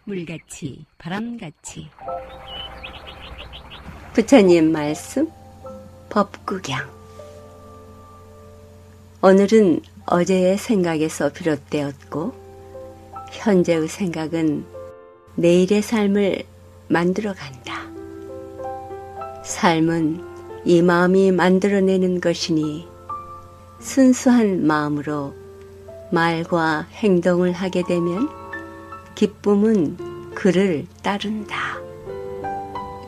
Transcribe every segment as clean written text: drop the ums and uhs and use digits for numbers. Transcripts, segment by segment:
물같이 바람같이. 부처님 말씀 법구경. 오늘은 어제의 생각에서 비롯되었고 현재의 생각은 내일의 삶을 만들어간다. 삶은 이 마음이 만들어내는 것이니 순수한 마음으로 말과 행동을 하게 되면 기쁨은 그를 따른다.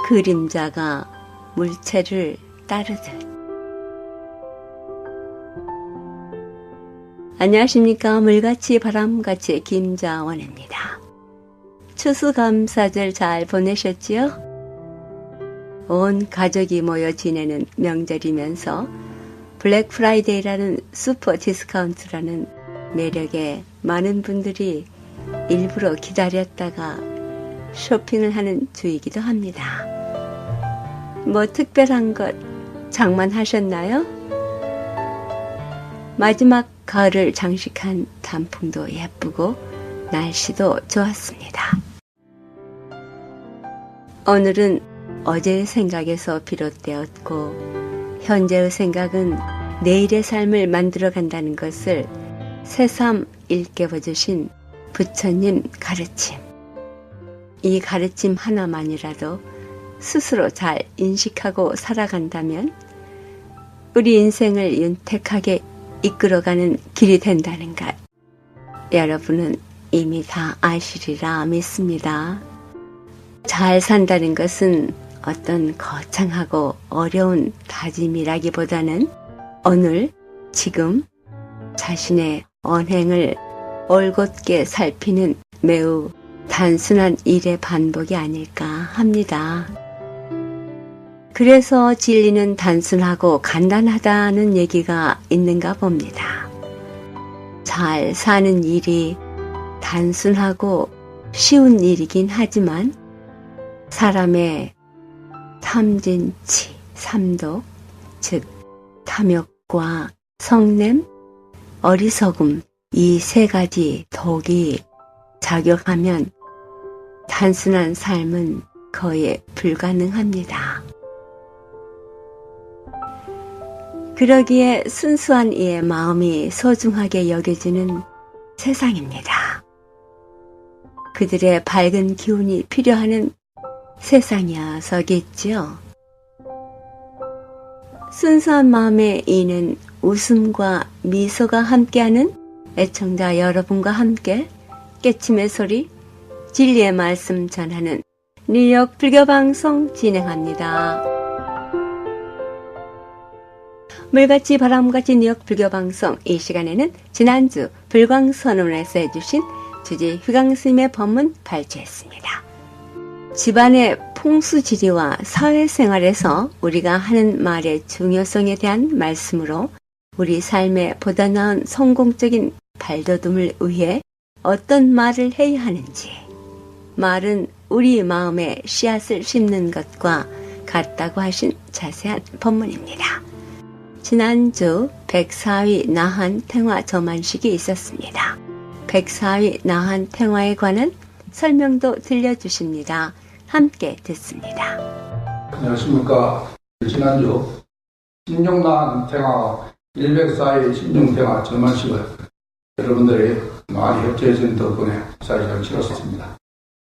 그림자가 물체를 따르듯. 안녕하십니까. 물같이 바람같이 김자원입니다. 추수감사절 잘 보내셨지요? 온 가족이 모여 지내는 명절이면서 블랙 프라이데이라는 슈퍼 디스카운트라는 매력에 많은 분들이 일부러 기다렸다가 쇼핑을 하는 주이기도 합니다. 뭐 특별한 것 장만하셨나요? 마지막 가을을 장식한 단풍도 예쁘고 날씨도 좋았습니다. 오늘은 어제의 생각에서 비롯되었고 현재의 생각은 내일의 삶을 만들어 간다는 것을 새삼 일깨워주신 부처님 가르침. 이 가르침 하나만이라도 스스로 잘 인식하고 살아간다면 우리 인생을 윤택하게 이끌어가는 길이 된다는 것 여러분은 이미 다 아시리라 믿습니다. 잘 산다는 것은 어떤 거창하고 어려운 다짐이라기보다는 오늘, 지금 자신의 언행을 올곧게 살피는 매우 단순한 일의 반복이 아닐까 합니다. 그래서 진리는 단순하고 간단하다는 얘기가 있는가 봅니다. 잘 사는 일이 단순하고 쉬운 일이긴 하지만 사람의 탐진치, 삼독, 즉 탐욕과 성냄, 어리석음 이 세 가지 독이 작용하면 단순한 삶은 거의 불가능합니다. 그러기에 순수한 이의 마음이 소중하게 여겨지는 세상입니다. 그들의 밝은 기운이 필요하는 세상이어서겠지요. 순수한 마음의 이는 웃음과 미소가 함께하는 애청자 여러분과 함께 깨침의 소리, 진리의 말씀 전하는 뉴욕 불교방송 진행합니다. 물같이 바람같이 뉴욕 불교방송 이 시간에는 지난주 불광선언에서 해주신 주지 휘광스님의 법문 발제했습니다. 집안의 풍수지리와 사회생활에서 우리가 하는 말의 중요성에 대한 말씀으로 우리 삶에 보다 나은 성공적인 발돋움을 위해 어떤 말을 해야 하는지, 말은 우리 마음에 씨앗을 심는 것과 같다고 하신 자세한 법문입니다. 지난주 104위 나한 탱화 저만식이 있었습니다. 104위 나한 탱화에 관한 설명도 들려주십니다. 함께 듣습니다. 안녕하십니까. 지난주 신용나한 탱화 104위 신용탱화 저만식을 여러분들이 많이 협조해 주신 덕분에 잘 치렀습니다.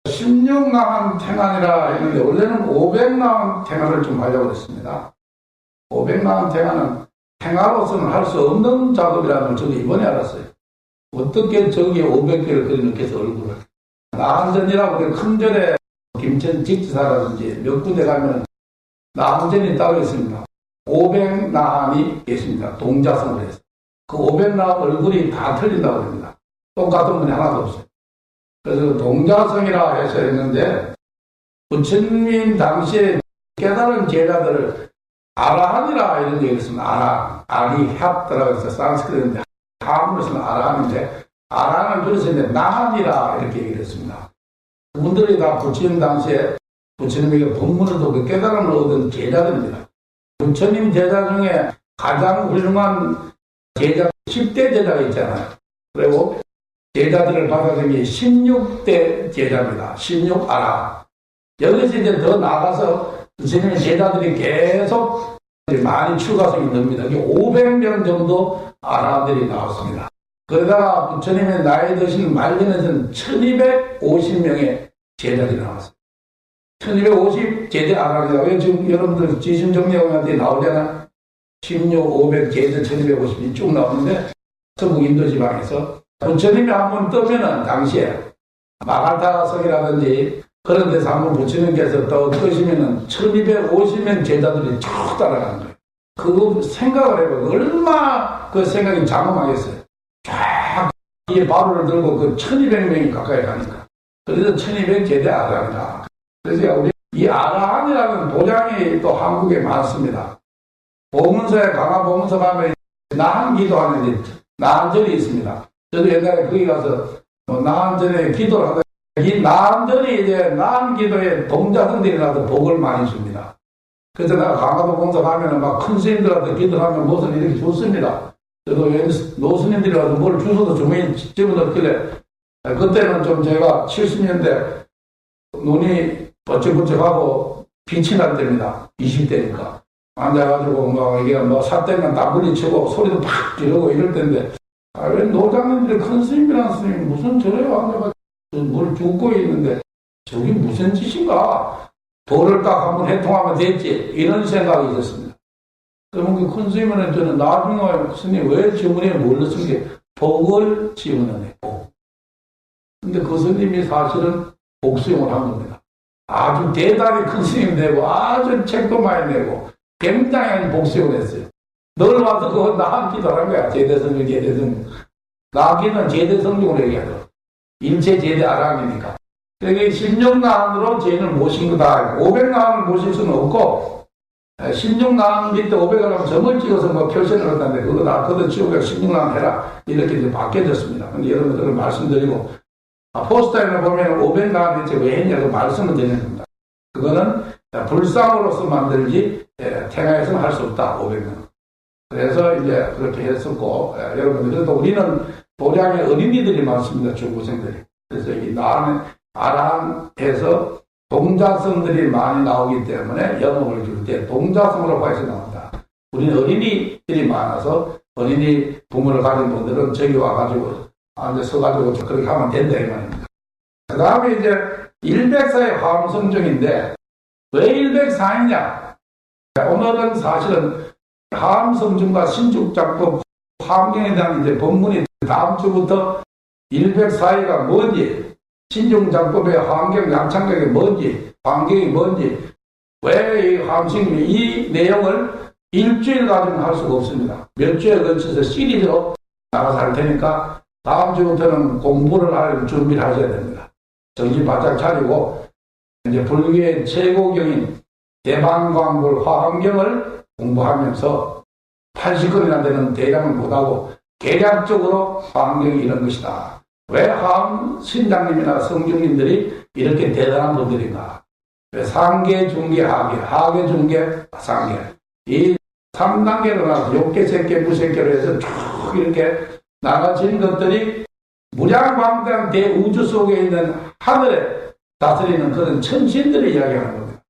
16나한 탱화이라 했는데 원래는 500나한 탱화를 좀 하려고 했습니다. 500나한 탱화는 탱화로서는 할 수 없는 작업이라는 걸 저도 이번에 알았어요. 어떻게 저기에 500개를 그려넣겠어 얼굴을. 나한전이라고 큰 절에 김천 직지사라든지 몇 군데 가면 나한전이 따로 있습니다. 500나한이 계십니다. 동자성을 해서. 그 500나한 얼굴이 다 틀린다고 합니다. 똑같은 분이 하나도 없어요. 그래서 동자성이라 해서 했는데 부처님 당시에 깨달은 제자들을 아라한이라 이런 얘기를 쓰면 아리합더라고 해서 산스크리트인데 함으로 쓰면 아라한인데 아라한을 그렸었는데 나한이라 이렇게 얘기를 했습니다. 그분들이 다 부처님 당시에 부처님에게 법문을 듣고 깨달음을 얻은 제자들입니다. 부처님 제자 중에 가장 훌륭한 제자 10대 제자가 있잖아요. 그리고 제자들을 받아들인 게 16대 제자입니다. 16아라. 여기서 이제 더 나가서 스님의 제자들이 계속 많이 추가서 있습니다. 500명 정도 아라들이 나왔습니다. 그러다가 부처님의 나이 드신 말년에는 1250명의 제자들이 나왔어요. 1250 제자 아라입니다. 왜 지금 여러분들 지심정리하는데 나오잖아. 16, 500 제자 1250이 쭉 나오는데 서북 인도 지방에서 부처님이 한번 뜨면은 당시에 마가타성이라든지 그런 데서 한번 부처님께서 뜨시면은 1250명 제자들이 쭉 따라가는 거예요. 그 생각을 해보고 얼마나 그 생각이 장엄하겠어요. 쫙 이 바로를 들고 그 1200명이 가까이 가니까. 그래서 1200 제자 아라한다. 그래서 우리 이 아라한이라는 도장이 또 한국에 많습니다. 보문서에 강화 보문서 가면 나한기도하는 나한절이 있습니다. 저도 옛날에 거기 가서 나한전에 기도를 하다 이 나한전이 이제 나한기도에 동자선들이라도 복을 많이 줍니다. 그래서 내가 강화도 봉사 가면은 막 큰 스님들한테 기도를 하면 무엇을 이렇게 줬습니다. 저도 노스님들이라도 뭘 주워도 주머니 집어넣길래 그때는 좀 제가 70년대 눈이 번쩍번쩍하고 빛이 날 때입니다. 20대니까. 앉아가지고 막 이게 뭐 삿대면 다 물리치고 소리도 팍 지르고 이럴 때인데 왜 노장님들이 큰 스님이란 스님이 무슨 저래요? 앉아가지고 뭘 죽고 있는데 저게 무슨 짓인가? 도를 딱 한번 해통하면 됐지. 이런 생각이 있었습니다. 그러면 그 큰 스님은 저는 나중에 스님 왜 주문에 뭘 넣은 게 복을 지원하네. 복. 근데 그 스님이 사실은 복수용을 한 겁니다. 아주 대단히 큰 스님 되고 아주 책도 많이 내고 굉장히 복수용을 했어요. 널 와서 그거 나기도 한 거야. 제대성중, 제대성중. 나기는 제대성중으로 얘기하죠. 일체 제대 아랑이니까. 그러니까 16나한으로 죄인을 모신 거다. 500나한을 모실 수는 없고, 16나한 밑에 500을 하면 점을 찍어서 뭐 표시를 한다는데, 그거 다 걷어치우고 16나한 해라. 이렇게 이제 바뀌어졌습니다. 근데 여러분들 말씀드리고, 포스터에 보면 500나한 밑에 왜 했냐고 말씀을 드리는 겁니다. 그거는 불상으로서 만들지, 태가에서는 할 수 없다. 500명. 그래서 이제 그렇게 했었고, 여러분들, 그래도 우리는 도량에 어린이들이 많습니다. 중고생들이. 그래서 이 아란에서 동자성들이 많이 나오기 때문에 영업을 줄 때 동자성으로 봐서 나온다. 우리는 어린이들이 많아서 어린이 부모를 가진 분들은 저기 와가지고 앉아 서가지고 그렇게 하면 된다 이 말입니다. 그 다음에 이제 104의 화엄성중인데 왜 104이냐? 오늘은 사실은 화엄성중과 신축작법 화엄경에 대한 이제 본문이 다음 주부터 104위가 뭔지, 신중작법의 화엄경 양창경이 뭔지, 화엄경이 뭔지, 왜 이 화엄성중이 이 내용을 일주일 가지고는 할 수가 없습니다. 몇 주에 걸쳐서 시리즈로 나가서 할 테니까 다음 주부터는 공부를 할 준비를 하셔야 됩니다. 정신 바짝 차리고 이제 불교의 최고경인 대방광불 화엄경을 공부하면서 80권이나 되는 대량을 못하고 계략적으로 화엄경이 이런 것이다. 왜 화엄 신장님이나 성중님들이 이렇게 대단한 분들인가? 왜 상계, 중계, 하계, 하계, 중계, 상계. 이 3단계로 나서 6개, 3개, 9개로 해서 쭉 이렇게 나가진 것들이 무량광대한 대우주 속에 있는 하늘에 다스리는 그런 천신들을 이야기하는 겁니다.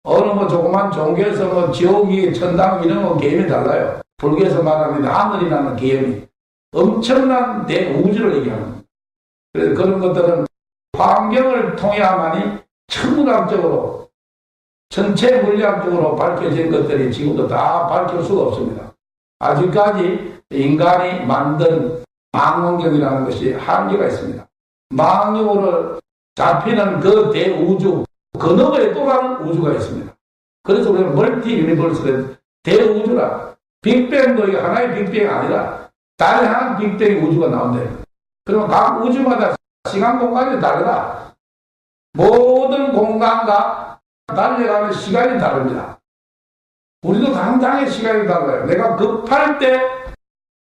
어느 뭐 조그만 종교에서 뭐 지옥이, 천당 이런 거 개념이 달라요. 불교에서 말하는 하늘이라는 개념이 엄청난 대우주를 얘기하는 겁니다. 그래서 그런 것들은 환경을 통해야만이 천문학적으로 전체 물리학적으로 밝혀진 것들이 지금도 다 밝힐 수가 없습니다. 아직까지 인간이 만든 망원경이라는 것이 한계가 있습니다. 망원경으로 잡히는 그 대우주, 그 너머에 또 다른 우주가 있습니다. 그래서 우리는 멀티 유니버스를 대우주라. 빅뱅도 이게 하나의 빅뱅이 아니라 다양한 빅뱅 우주가 나온다. 그러면 각 우주마다 시간 공간이 다르다. 모든 공간과 달려가는 시간이 다릅니다. 우리도 당장의 시간이 달라요. 내가 급할 때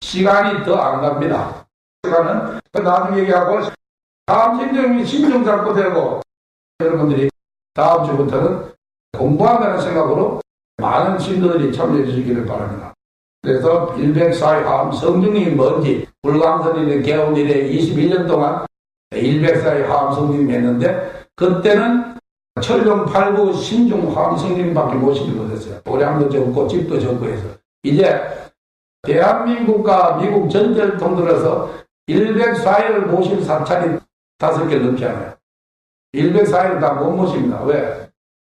시간이 더 안 갑니다. 시간은 나중에 얘기하고 다음 신정이 신정 잡고 되고 여러분들이 다음 주부터는 공부한다는 생각으로 많은 신도들이 참여해 주시기를 바랍니다. 그래서 104의 화엄 성중이 뭔지 불광선인의 개원 이래 21년 동안 104의 화엄 성중이 했는데 그때는 철룡 8구 신중 화엄 성중밖에 모시지 못했어요. 도량도 적고 집도 적고 해서 이제 대한민국과 미국 전체를 통틀어서 104일을 모실 사찰이 5개 넘지 않아요. 104일을 다 못 모십니다. 왜?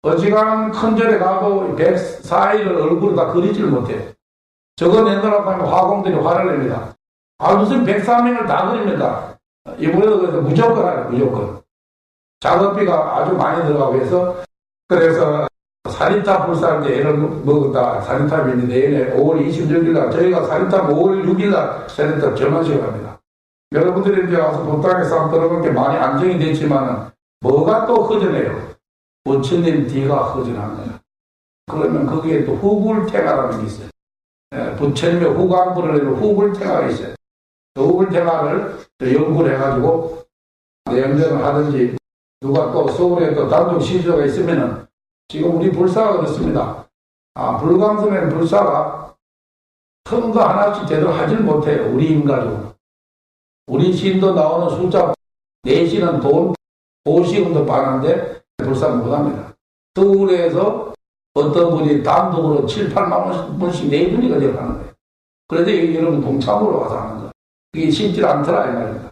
어지간한 큰 절에 가도 104일을 얼굴을 다 그리지를 못해요. 저거 내놓으라고 하면 화공들이 화를 냅니다. 무슨 104명을 다 그립니다. 이번에도 그래서 무조건 하요 무조건. 작업비가 아주 많이 들어가고 해서, 그래서 살인탑 불사할 때 애를 먹었다. 살인탑이 내년에 5월 26일날, 저희가 살인탑 5월 6일날 살인탑 전원식을 합니다. 여러분들이 이제 와서 본당에서 한번 들어본 게 많이 안정이 됐지만은, 뭐가 또 허전해요? 부처님 뒤가 허전한 거예요. 그러면 거기에 또 후불탱화라는 게 있어요. 부처님의 후광불을 내는 후불탱화가 있어요. 그 후불탱화를 연구를 해가지고 내연전을 하든지 누가 또 서울에 또 단독 시주가 있으면은 지금 우리 불사가 그렇습니다. 불광선의 불사가 큰 거 하나씩 제대로 하질 못해요. 우리 인가족은. 우리 신도 나오는 숫자 내시는 돈 보시금도 빠는데 불사 못합니다. 서울에서 어떤 분이 단독으로 7, 8만 원씩 4분이 가져가는 거예요. 그런데 여러분 동참으로 와서 하는 거예요. 이게 쉽지 않더라 이 말입니다.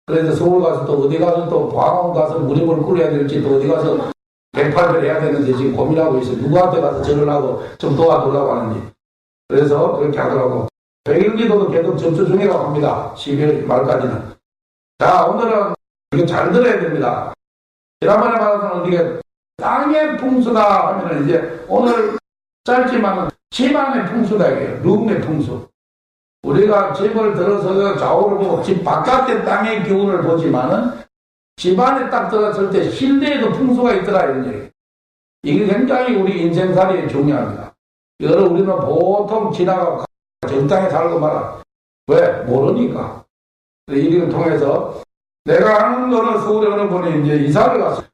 그래서 서울 가서 또 어디 가서 또 광원 가서 무릎을 꿇어야 될지 또 어디 가서 108배를 해야 되는지 지금 고민하고 있어요. 누구한테 가서 절을 하고 좀 도와달라고 하는지. 그래서 그렇게 하더라고. 백일기도도 계속 접수 중이라고 합니다. 12월 말까지는. 자, 오늘은 이거 잘 들어야 됩니다. 지난번에 말해서는 이게 땅의 풍수다 하면은 이제 오늘 짧지만 집안의 풍수다 이게요. 룸의 풍수. 우리가 집을 들어서 좌우를 보고 집 바깥의 땅의 기운을 보지만은 집안에 딱 들어갔을 때 실내에도 풍수가 있더라 이런 얘기. 이게 굉장히 우리 인생살이에 중요합니다. 이거를 우리는 보통 지나가고 적당히 살고 말아. 왜? 모르니까. 이를 통해서 내가 아는 어느 서울에 어느 분이 이제 이사를 갔어요.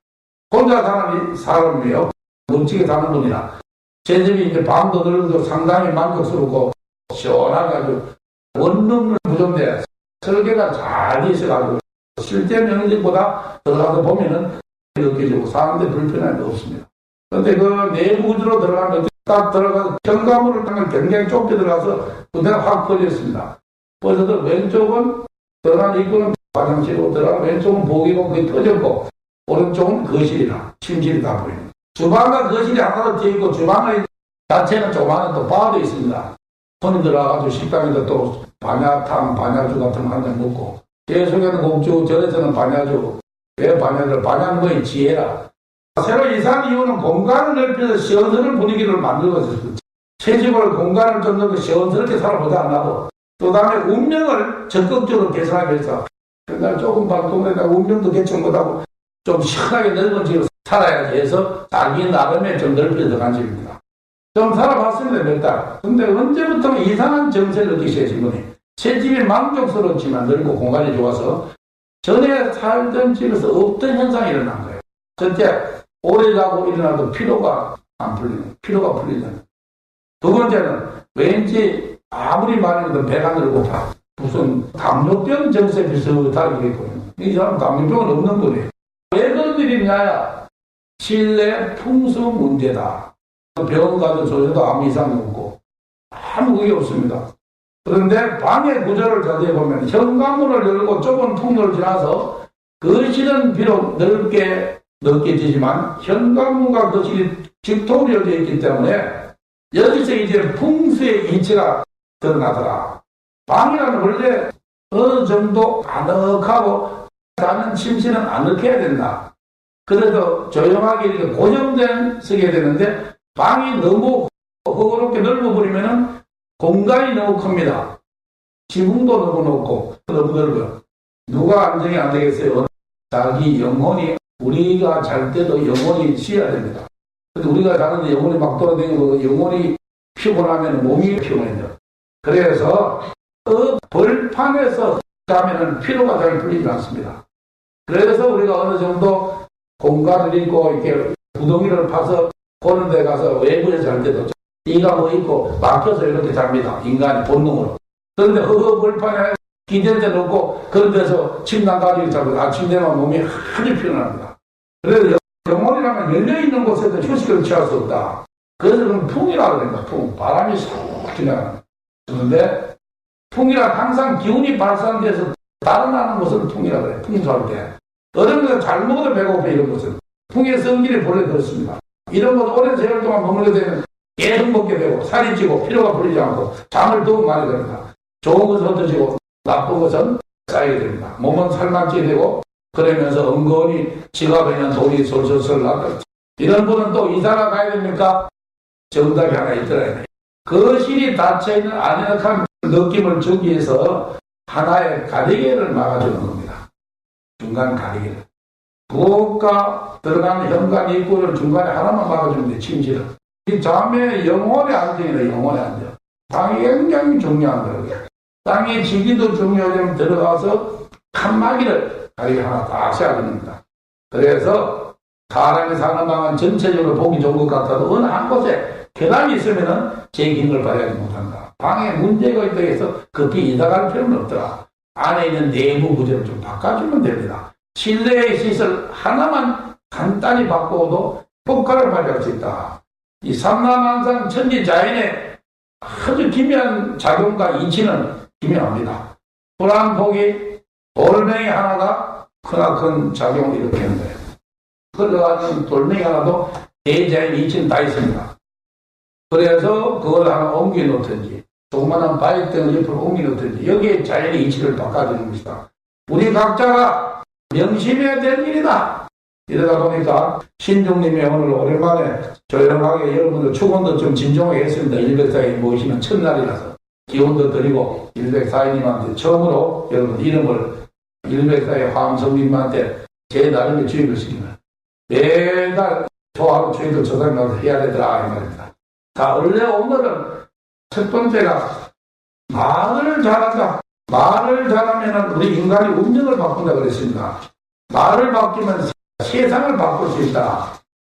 혼자 사는 사람이에요. 멋지게 사는 분이라. 제 집이 이제 방도 넓고 상당히 만족스럽고 시원하게 아주 원룸을 부른데 설계가 잘 돼 있어가지고 실제 면적보다 들어가서 보면은 느껴지고 사는데 불편함이 없습니다. 그런데 그 내부 구조로 들어가면 딱 들어가서 현관문을 딱 굉장히 좁게 들어가서 군대가 확 퍼졌습니다. 그래서 왼쪽은 들어간 입구는 화장실이고 들어간 왼쪽은 보기고 그게 터졌고 오른쪽은 거실이나 침실이 다 보입니다. 주방과 거실이 하나로 되어 있고 주방의 자체는 조그마한 또 바도 있습니다. 손님 들어가가지고 식당에서 또 반야탕, 반야주 같은 거 한 잔 먹고 계속에는 공주, 절에서는 반야주. 왜 반야주? 반야는 뭐의 지혜라. 새로 이사한 이유는 공간을 넓혀서 시원스러운 분위기를 만들고 있었습니다. 새 집을 공간을 좀 넓고 시원스럽게 살아보자 안 하고 또 다음에 운명을 적극적으로 개선하기 위해서 그러니까 조금 발동에다가 운명도 개척 못하고 좀 시원하게 넓은 집으로 살아야지 해서 자기 나름의 좀 넓혀서 간 집입니다. 좀 살아봤습니다, 몇 달. 근데 언제부터 이상한 정세를 느끼셔요, 지금이. 새 집이 만족스럽지만 넓고 공간이 좋아서 전에 살던 집에서 없던 현상이 일어난 거예요. 첫째, 오래 자고 일어나도 피로가 안 풀리는, 피로가 풀리잖아요. 두 번째는 왠지 아무리 많이 해도 배가 늘고파. 무슨 당뇨병 정세 비슷하겠거든요. 이 사람 당뇨병은 없는 분이에요. 왜 그런 일이 있냐야? 실내 풍수 문제다. 병원 가서 조사도 아무 이상이 없고 아무 그게 없습니다. 그런데 방의 구조를 자세히 보면 현관문을 열고 좁은 통로를 지나서 거실은 비록 넓게 느껴지지만 현관문과 거실이 직통으로 되어 있기 때문에 여기서 이제 풍수의 이치가 드러나더라. 방이라는 원래 어느 정도 아늑하고 자는 침실은 아늑해야 된다. 그래서 조용하게 이렇게 고정된 쓰게 되는데 방이 너무 허겁게 넓어버리면 공간이 너무 큽니다. 지붕도 너무 높고 너무 넓어요. 누가 안정이 안 되겠어요? 자기 영혼이 우리가 잘 때도 영혼이 쉬어야 됩니다. 근데 우리가 자는데 영혼이 막 돌아다니고 영혼이 피곤하면 몸이 피곤해져. 그래서 그 벌판에서 가면은 피로가 잘 풀리지 않습니다. 그래서 우리가 어느 정도 공간을 잃고 이렇게 구덩이를 파서 보는 데 가서 외부에 잘 때도 이가 뭐 있고 막혀서 이렇게 잡니다. 인간이 본능으로. 그런데 허허벌판에 기댈 데 놓고 그런 데서 침낭 가지고 자고 아침 되면 몸이 아주 피곤합니다. 그래서 영혼이라면 열려있는 곳에서 휴식을 취할 수 없다. 그래서 그럼 풍이라고 합니다. 풍. 바람이 쏙 지나가는. 그런데 풍이란 항상 기운이 발산돼서 달아나는 것을 풍이라고 해요. 풍수할 때. 어떤 것은 잘 먹어도 배고파 이런 것은. 풍의 성질이 본래 그렇습니다. 이런 것 오랜 세월 동안 머물게 되면 계속 먹게 되고 살이 찌고 피로가 풀리지 않고 잠을 더욱 많이 됩니다. 좋은 것은 흩어지고 나쁜 것은 쌓이게 됩니다. 몸은 살만 찌게 되고 그러면서 은근히 지갑에 있는 돈이 솔솔솔 나가. 이런 분은 또 이사가 가야 됩니까? 정답이 하나 있더라. 거실이 닫혀있는 아늑한 느낌을 주기 위해서 하나의 가리개를 막아주는 겁니다. 중간 가리개를. 부엌과 들어가는 현관 입구를 중간에 하나만 막아주면 돼, 침실을. 이 잠의 영혼의 안정이다, 영혼의 안정. 방이 굉장히 중요한 거예요. 땅의 지기도 중요하지만 들어가서 칸막이를 가리개 하나 딱 세워줍니다. 그래서 사람이 사는 방은 전체적으로 보기 좋은 것 같아도 어느 한 곳에 계단이 있으면은 제 기능을 발휘하지 못한다. 방에 문제가 있다고 해서 급히 이사갈 필요는 없더라. 안에 있는 내부 구조를 좀 바꿔주면 됩니다. 실내의 시설 하나만 간단히 바꾸어도 효과를 발휘할 수 있다. 이 삼라만상 천지자연의 아주 기묘한 작용과 이치는 기묘합니다. 불안폭이 돌멩이 하나가 크나큰 작용을 일으키는 거예요. 흘러가는 돌멩이 하나도 대자연 이치는 다 있습니다. 그래서 그걸 하나 옮겨 놓든지 조그마한 바위덩을 옆으로 옮겨 놓든지 여기에 자연의 이치를 바꿔주는 것이다. 우리 각자가 명심해야 될 일이다. 이러다 보니까 신중님이 오늘 오랜만에 조용하게 여러분들 축원도 좀 진정하게 했습니다. 104일 모이시는 첫날이라서 기원도 드리고 104일님한테 처음으로 여러분 이름을 104일 화엄성님한테 제 나름의 주입을 시키면 매달 초하루 주입을 조상님한테 해야 되더라 이 말입니다. 자, 원래 오늘은 첫 번째가 말을 잘한다. 말을 잘하면 우리 인간이 운명을 바꾼다 그랬습니다. 말을 바뀌면 세상을 바꿀 수 있다.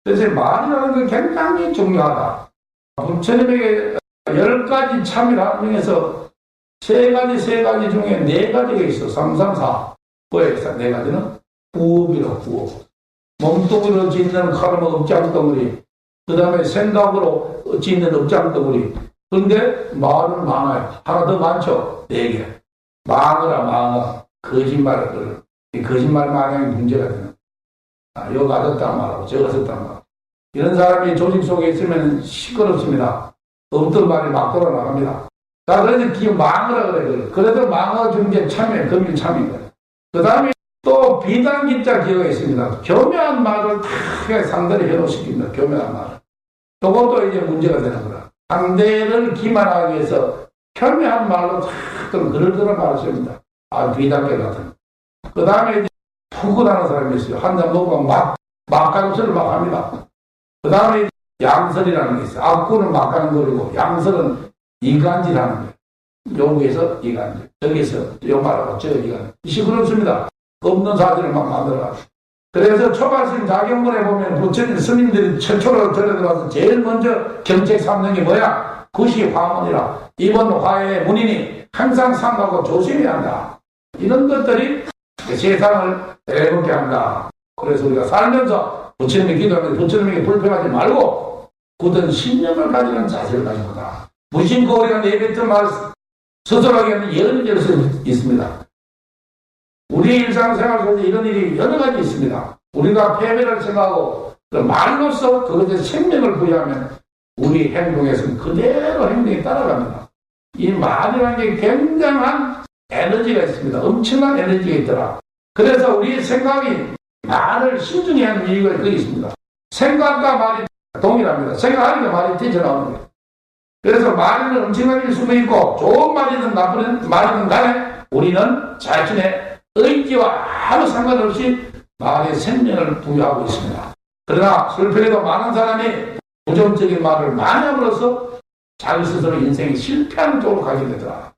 그래서 말이라는 건 굉장히 중요하다. 부처님에게 10가지 참이라 중에서 세 가지 중에 4가지가 있어. 334. 뭐에 있어? 4가지는 구업이라 구업. 몸뚱이로 짓는 칼은 업장덩어리. 그 다음에 생각으로 짓는 업장덩어리. 그런데 말은 많아요. 하나 더 많죠? 4개. 망어라 망어. 거짓말을. 거짓말 마냥이 문제가 되는. 여기 가졌단 말하고 저거 썼단 말하고. 이런 사람이 조직 속에 있으면 시끄럽습니다. 없던 말이 막 돌아나갑니다. 자, 그래서 망어라 그래. 그래도 망어 중에 참여, 금일 참인 거예요. 그 다음에 또 비단기자 기호가 있습니다. 교묘한 말을 다 상대를 현혹시킵니다. 교묘한 말을. 그것도 이제 문제가 되는 거라. 상대를 기만하기 위해서 교묘한 말로 다 그럴그럴 말을 씁니다. 비단계 같은. 그 다음에 이제 푸근하는 사람이 있어요. 한 잔 먹으면 막가루설을 막 합니다. 그 다음에 양설이라는 게 있어요. 악구는 막가는 거리고 양설은 이간질하는 거예요. 여기에서 이간질, 저기서 요 말하고 저 이간질. 시끄럽습니다. 없는 사실을 막 만들어가지고. 그래서 초발심 자경문에 보면 부처님 스님들이 최초로 절에 들어가서 제일 먼저 경책 삼는 게 뭐야? 그것이 화문이라. 이번 화의 문인이 항상 삼가고 조심해야 한다. 이런 것들이 세상을 애롭게 한다. 그래서 우리가 살면서 부처님의 기도하면서 부처님에게 불평하지 말고 굳은 신념을 가지는 자세를 가지고다. 무심코 우리가 내뱉은 말 스스로에게 하는 예언이 될 수 있습니다. 우리 일상생활 속에 이런 일이 여러 가지 있습니다. 우리가 패배를 생각하고 그 말로써 그것에 생명을 부여하면 우리 행동에서는 그대로 행동이 따라갑니다. 이 말이라는 게 굉장한 에너지가 있습니다. 엄청난 에너지가 있더라. 그래서 우리 생각이 말을 신중히 하는 이유가 거기 있습니다. 생각과 말이 동일합니다. 생각하니까 말이 뛰쳐나오는 거예요. 그래서 말에는 엄청나게 숨어 있고 좋은 말이든 나쁜 말이든 간에 우리는 자신의 의지와 아무 상관없이 말에 생명을 부여하고 있습니다. 그러나 슬프게도 많은 사람이 부정적인 말을 많이 함으로써 자기 스스로 인생이 실패하는 쪽으로 가게 되더라.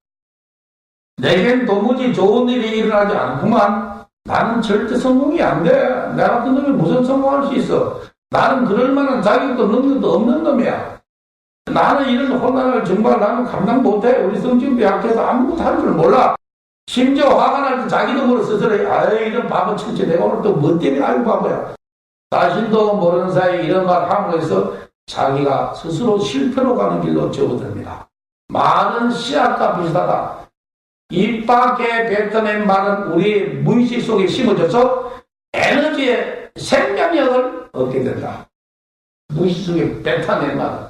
내겐 도무지 좋은 일이 일어나지 않구만. 나는 절대 성공이 안 돼. 내 같은 놈이 무슨 성공할 수 있어. 나는 그럴 만한 자격도 능력도 없는 놈이야. 나는 이런 혼란을 정말 나는 감당 못해. 우리 성질도 약해서 아무것도 할 줄 몰라. 심지어 화가 날 때 자기도 모르 스스로 아이 이런 바보 천체 내가 오늘 또 뭐 때문에 아유 바보야. 자신도 모르는 사이에 이런 말 함으로 해서 자기가 스스로 실패로 가는 길로 접어듭니다. 말은 씨앗과 비슷하다. 입 밖에 뱉어낸 말은 우리 무의식 속에 심어져서 에너지의 생명력을 얻게 된다. 무의식 속에 뱉어낸 말은.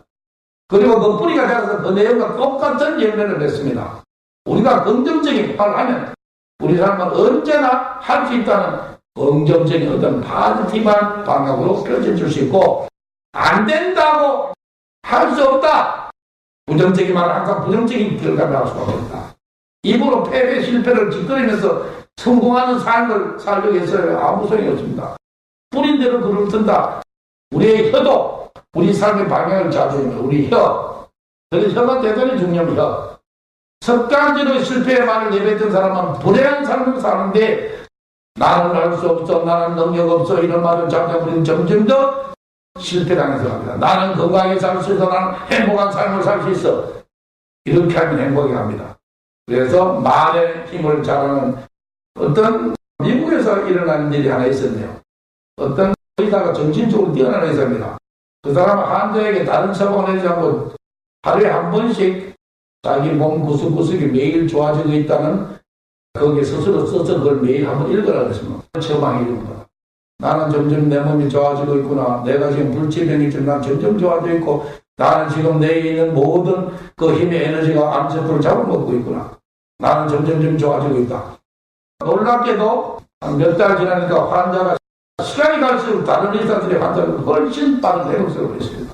그리고 그 뿌리가 자라서 그 내용과 똑같은 열매를 맺습니다. 우리가 긍정적인 말을 하면 우리 사람은 언제나 할 수 있다는 긍정적인 어떤 파지티브한 방향으로 펼쳐줄 수 있고, 안 된다고 할 수 없다. 부정적인 말은 항상 부정적인 결과를 할 수가 없다. 입으로 패배 실패를 짓거리면서 성공하는 삶을 살려고 해서 아무 소용이 없습니다. 뿌린 대로 글을 튼다. 우리의 혀도 우리 삶의 방향을 좌지합니다. 우리 혀. 그래서 혀가 대단히 중요한 혀. 습관적으로 실패의 말을 내뱉던 사람은 불행한 삶을 사는데 나는 할 수 없어, 나는 능력 없어 이런 말을 자꾸 우리는 점점 더 실패당해서 갑니다. 나는 건강하게 살 수 있어, 나는 행복한 삶을 살 수 있어. 이렇게 하면 행복해 갑니다. 그래서 말의 힘을 잘하는 어떤 미국에서 일어난 일이 하나 있었네요. 어떤 의사가 정신적으로 뛰어난 의사입니다. 그 사람은 환자에게 다른 처방을 내지 않고 하루에 한 번씩 자기 몸 구석구석이 매일 좋아지고 있다는 거기에 스스로 써서 그걸 매일 한번 읽으라 그랬습니다. 처방이 이런 거야. 나는 점점 내 몸이 좋아지고 있구나. 내가 지금 불치병이 있지만 난 점점 좋아지고 있고 나는 지금 내에 있는 모든 그 힘의 에너지가 암세포를 잡아먹고 있구나. 나는 점점 좋아지고 있다. 놀랍게도 몇 달 지나니까 환자가 시간이 갈수록 다른 의사들의 환자를 훨씬 빠른 회복세로 했습니다.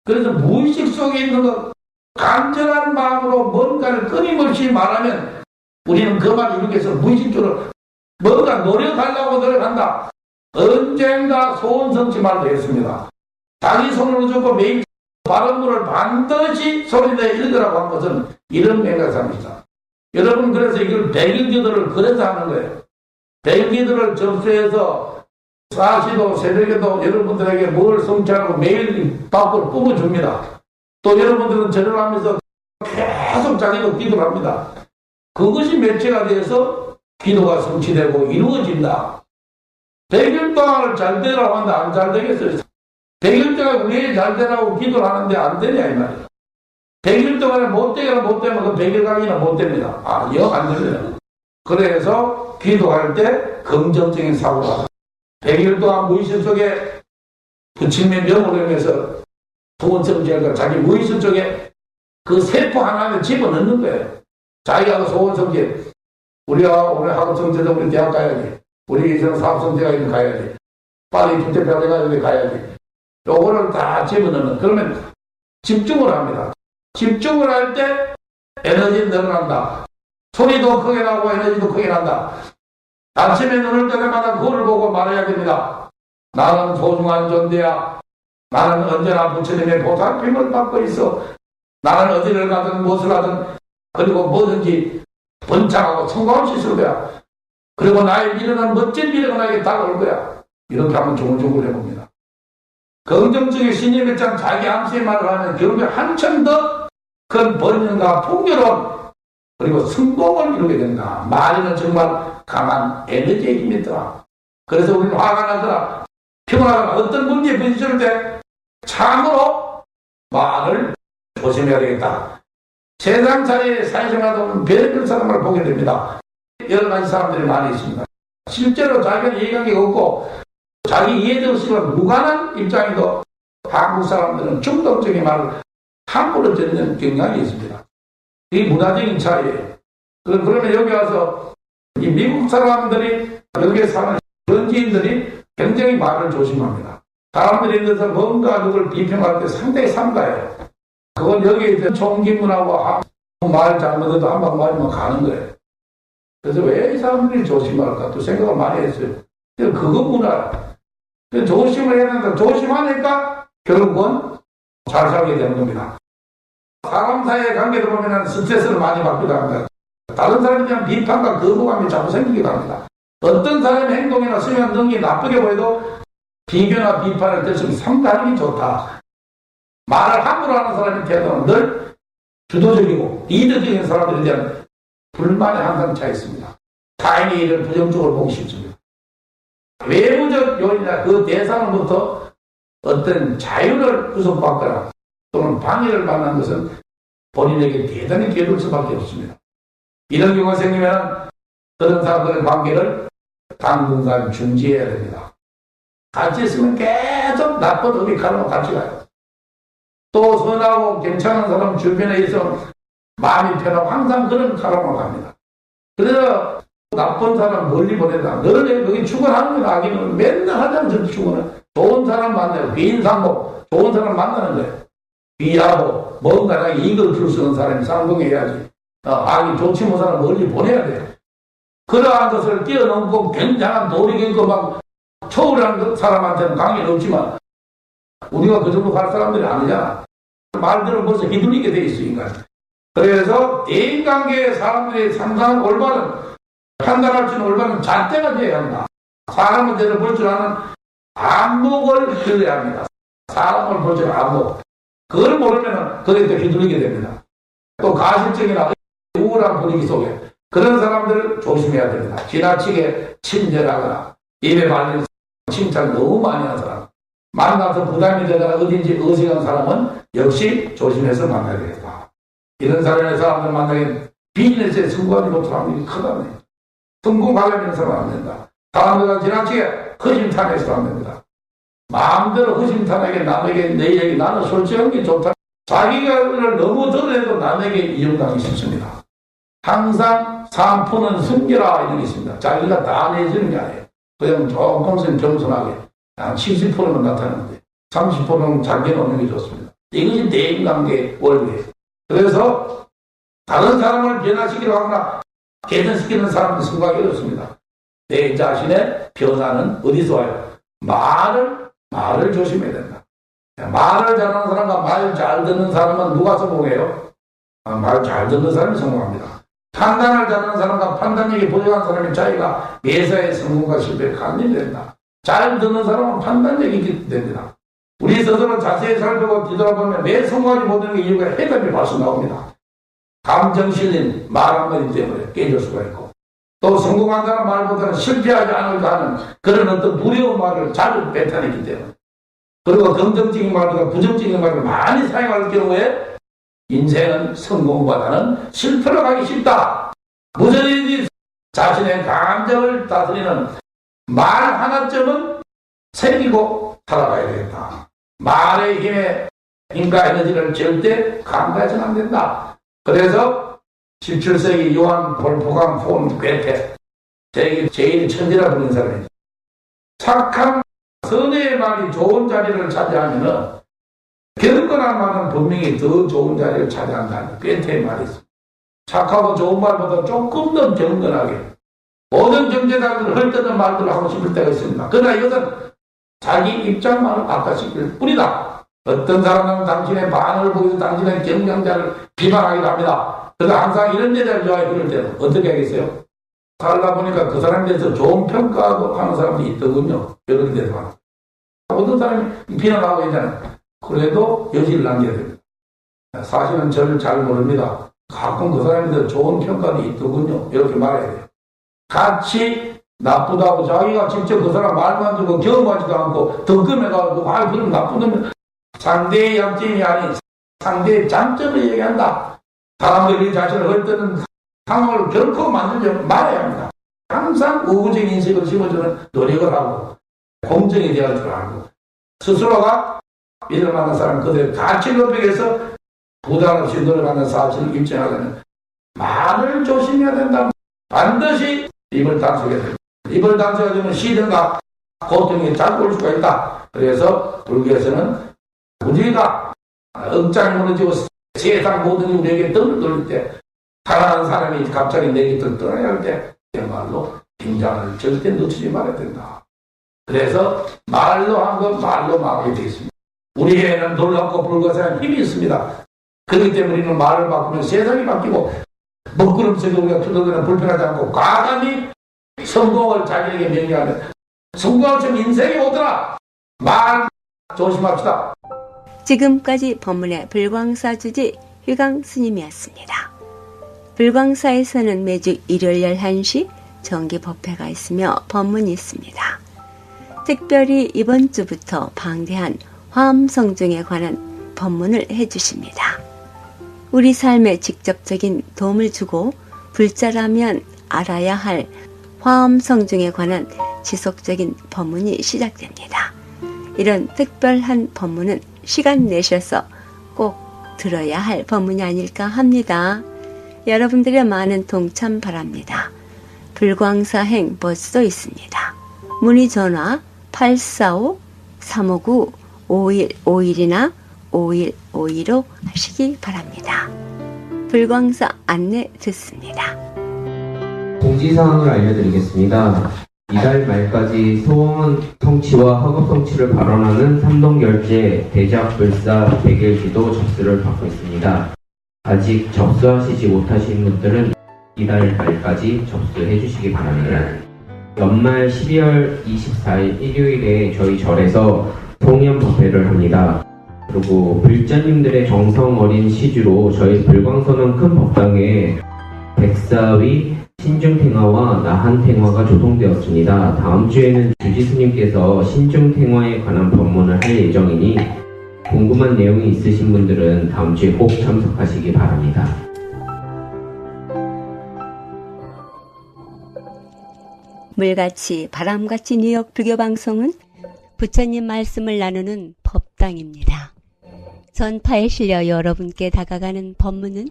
그래서 무의식 속에 있는 것 간절한 마음으로 뭔가를 끊임없이 말하면 우리는 그 말을 이루기 위해서 무의식적으로 뭔가 노력하려고 노력한다. 언젠가 소원성취 말도 했습니다. 자기 손으로 줬고 매일 발음물을 반드시 소리내어 읽으라고 한 것은 이런 맥락상입니다. 여러분 그래서 이걸 백일기도를 그래서 하는 거예요. 백일기도를 접수해서 사시도 새벽에도 여러분들에게 뭘 성취하고 매일 밖으로 뿜어줍니다. 또 여러분들은 절을 하면서 계속 자기도 기도를 합니다. 그것이 매체가 돼서 기도가 성취되고 이루어진다. 100일 동안을 잘 되라고 하는데 안 잘 되겠어요. 100일 동안 왜 잘 되라고 기도를 하는데 안 되냐 이 말이에요. 100일 동안에 못 되면 그 100일 강의는 못 됩니다. 영 안 됩니다. 그래서 기도할 때 긍정적인 사고가 100일 동안 무의식 속에 부처님의 명을 외면서 소원성취할까 자기 무의식 쪽에 그 세포 하나를 집어넣는 거예요. 자기가 소원성취 우리가 오늘 학업성취도 우리 대학 가야지. 우리 이제는 사업성취가 가야지. 빨리 주택평가가 가야지. 요거를 다 집어넣는. 그러면 집중을 합니다. 집중을 할 때 에너지 늘어난다. 소리도 크게 나고 에너지도 크게 난다. 아침에 눈을 뜰 때마다 그거를 보고 말해야 됩니다. 나는 소중한 존재야. 나는 언제나 부처님의 보살핌을 받고 있어. 나는 어디를 가든 무엇을 하든 그리고 뭐든지 번창하고 성공할 수 있을 거야. 그리고 나의 미래는 멋진 미래가 나에게 다가올 거야. 이렇게 한번 조글조글 해봅니다. 긍정적인 신념에 참 자기 암시의 말을 하면 결국에 한참 더 큰 번영과 풍요로운 그리고 성공을 이루게 된다. 말에는 정말 강한 에너지의 힘이 있더라. 그래서 우리는 화가 나더라. 피곤하거나 어떤 문제에 부딪힐 때 참으로 말을 조심해야 되겠다. 세상살이 사회생활하다 보면 별별 사람을 보게 됩니다. 여러 가지 사람들이 많이 있습니다. 실제로 자기는 이해관계가 없고 자기 이해도 없이가 무관한 입장에도 한국 사람들은 중독적인 말을 함부로 듣는 경향이 있습니다. 이 문화적인 차이예요. 그러면 여기 와서 이 미국 사람들이 여기에 사는 현지인들이 굉장히 말을 조심합니다. 사람들이 있는데서 뭔가 누굴 비평할 때 상당히 삼가해요. 그건 여기에 있는 총기문하고 말 잘못해도 한 방 맞으면 가는 거예요. 그래서 왜 이 사람들이 조심할까 또 생각을 많이 했어요. 그거 문화야. 조심을 해야 된다. 조심하니까 결국은 잘 살게 되는 겁니다. 사람 사이의 관계를 보면 스트레스를 많이 받기도 합니다. 다른 사람에 대한 비판과 거부감이 자꾸 생기기도 합니다. 어떤 사람의 행동이나 수면 등이 나쁘게 보여도 비교나 비판을 들으면 상당히 좋다. 말을 함부로 하는 사람의 태도는 늘 주도적이고 리더적인 사람들에 대한 불만이 항상 차 있습니다. 타인의 일을 부정적으로 보기 쉽습니다. 외부적 요인이나 그 대상으로부터 어떤 자유를 구속받거나 또는 방해를 받는 것은 본인에게 대단히 괴로울 수밖에 없습니다. 이런 경우가 생기면 그런 사람들의 관계를 당분간 중지해야 됩니다. 같이 있으면 계속 나쁜 의미 가로 같이 가요. 또 선하고 괜찮은 사람 주변에 있어 마음이 편하고 항상 그런 가로로 갑니다. 그래서 나쁜 사람 멀리 보낸다. 너는 여기 출근하는 건 아기는 맨날 하자면 저렇게 출근을. 좋은 사람 만나요. 비인상복. 좋은 사람 만나는 거예요. 비하고 뭔가 이익을 줄 수 있는 사람이 상봉해야지. 아기 좋지 못한 사람 멀리 보내야 돼요. 그러한 것을 뛰어넘고 굉장한 도리경고 막 초월한 사람한테는 강의는 없지만 우리가 그 정도 갈 사람들이 아니잖아. 말대로 벌써 휘둘리게 돼 있으니까. 그래서 대인관계의 사람들이 상당한 올바른 판단할 수 있는 올바른 잣대가 되어야 한다. 사람을 제대로 볼 줄 아는 안목을 길러야 합니다. 사람을 볼 줄 아는 안목. 그걸 모르면 그게 또 휘둘리게 됩니다. 또 가실적이나 우울한 분위기 속에 그런 사람들을 조심해야 됩니다. 지나치게 친절하거나 입에 발린 칭찬 너무 많이 하는 사람, 만나서 부담이 되거나 어딘지 어색한 사람은 역시 조심해서 만나야 되겠다. 이런 사람들 만나게 비즈니스에 성공하지 못할 확률이 크다네. 성공하려면 서는 안 된다. 사람들과 지나치게 허심탄회해서는 안 됩니다. 마음대로 허심탄회하게 남에게 내 얘기 나는 솔직한 게 좋다. 자기가 너무 드러내도 남에게 이용당하기 쉽습니다. 항상 상포는 숨겨라 이런 게 있습니다. 자기가 다 내주는 게 아니에요. 그냥 조금씩 겸손하게 한 70%는 나타나는데 30%는 자기는 없는 게 좋습니다. 이것이 대인관계 원리예요. 그래서 다른 사람을 변화시키려고 하거나 개선시키는 사람도 생각이 어렵습니다. 내 자신의 변화는 어디서 와요? 말을 조심해야 된다. 말을 잘하는 사람과 말 잘 듣는 사람은 누가 성공해요? 말 잘 듣는 사람이 성공합니다. 판단을 잘하는 사람과 판단력이 부족한 사람의 차이가 매사의 성공과 실패에 관련이 된다. 잘 듣는 사람은 판단력이 있게 됩니다. 우리 스스로 자세히 살펴보고 뒤돌아보면 왜 성공하지 못하는 이유가 해답이 벌써 나옵니다. 감정 실린 말 한마디 때문에 깨질 수가 있고 또 성공한다는 말보다는 실패하지 않을까 하는 그런 어떤 두려운 말을 자주 뱉어내기 때문에 그리고 긍정적인 말보다 부정적인 말을 많이 사용할 경우에 인생은 성공보다는 실패로 가기 쉽다. 무엇이든지 자신의 감정을 다스리는 말 하나쯤은 새기고 살아가야 되겠다. 말의 힘에 힘과 에너지를 절대 강구해서는 안 된다. 그래서 17세기 요한 볼프강 폰 괴테 세계 제일 천재라 부르는 사람이죠. 착한 선의의 말이 좋은 자리를 차지하면은 경건한 말은 분명히 더 좋은 자리를 차지한다는 괴테의 말이 있습니다. 착하고 좋은 말보다 조금 더 경건하게 모든 경제자들을 헐뜯는 말들을 하고 싶을 때가 있습니다. 그러나 이것은 자기 입장만을 악화시킬 뿐이다. 어떤 사람은 당신의 반응을 보고서 당신의 경쟁자를 비방하기도 합니다. 그래서 항상 이런 여자를 좋아해. 그럴 때는 어떻게 하겠어요? 살다 보니까 그 사람에 대해서 좋은 평가하고 하는 사람이 있더군요. 이런 데서. 어떤 사람이 비난하고 있잖아요. 그래도 여지를 남겨야 됩니다. 사실은 저를 잘 모릅니다. 가끔 그 사람에 대해서 좋은 평가도 있더군요. 이렇게 말해야 돼요. 같이 나쁘다고 자기가 직접 그 사람 말만 듣고 경험하지도 않고 덕금해가지고 그럼 나쁜 놈은 상대의 약점이 아닌 상대의 장점을 얘기한다. 사람들이 자신을 헐뜯는 상황을 결코 만들려고 말해야 합니다. 항상 우호적인 인식을 심어주는 노력을 하고 공정에 대할 줄 알고 스스로가 믿을 만한 사람 그들의 가치를 높이기 위해서 부담 없이 노력하는 사실을 입증하려면 말을 조심해야 된다. 반드시 입을 단속해야 됩니다. 입을 단속하게 되면 시련과 고통이 자꾸 올 수가 있다. 그래서 불교에서는 우리가 억장이 무너지고 세상 모든 게 우리에게 뜸을 돌릴 때 사랑하는 사람이 갑자기 내 곁을 떠나야 할 때 그야말로 긴장을 절대 늦추지 말아야 된다. 그래서 말로 한 것 말로 막게 되어 있습니다. 우리에게는 놀랍고 불가사한 힘이 있습니다. 그렇기 때문에 우리는 말을 바꾸면 세상이 바뀌고 먹구름 속에 우리가 투덜거리는 불편하지 않고 과감히 성공을 자기에게 명령하면 성공할 수 있는 인생이 오더라. 말 조심합시다. 지금까지 법문의 불광사 주지 휘강 스님이었습니다. 불광사에서는 매주 일요일 11시 정기 법회가 있으며 법문이 있습니다. 특별히 이번 주부터 방대한 화엄성중에 관한 법문을 해주십니다. 우리 삶에 직접적인 도움을 주고 불자라면 알아야 할 화엄성중에 관한 지속적인 법문이 시작됩니다. 이런 특별한 법문은 시간 내셔서 꼭 들어야 할 법문이 아닐까 합니다. 여러분들의 많은 동참 바랍니다. 불광사행 버스도 있습니다. 문의 전화 845-359-5151이나 5152로 하시기 바랍니다. 불광사 안내 듣습니다. 공지사항을 알려드리겠습니다. 이달 말까지 소원 성취와 허급 성취를 발언하는 삼동결제 대작불사 백일기도 접수를 받고 있습니다. 아직 접수하시지 못하신 분들은 이달 말까지 접수해 주시기 바랍니다. 연말 12월 24일 일요일에 저희 절에서 송년 법회를 합니다. 그리고 불자님들의 정성 어린 시주로 저희 불광선언 큰 법당에 백사위 신중탱화와 나한탱화가 조성되었습니다. 다음 주에는 주지스님께서 신중탱화에 관한 법문을 할 예정이니 궁금한 내용이 있으신 분들은 다음 주에 꼭 참석하시기 바랍니다. 물같이 바람같이 뉴욕 불교방송은 부처님 말씀을 나누는 법당입니다. 전파에 실려 여러분께 다가가는 법문은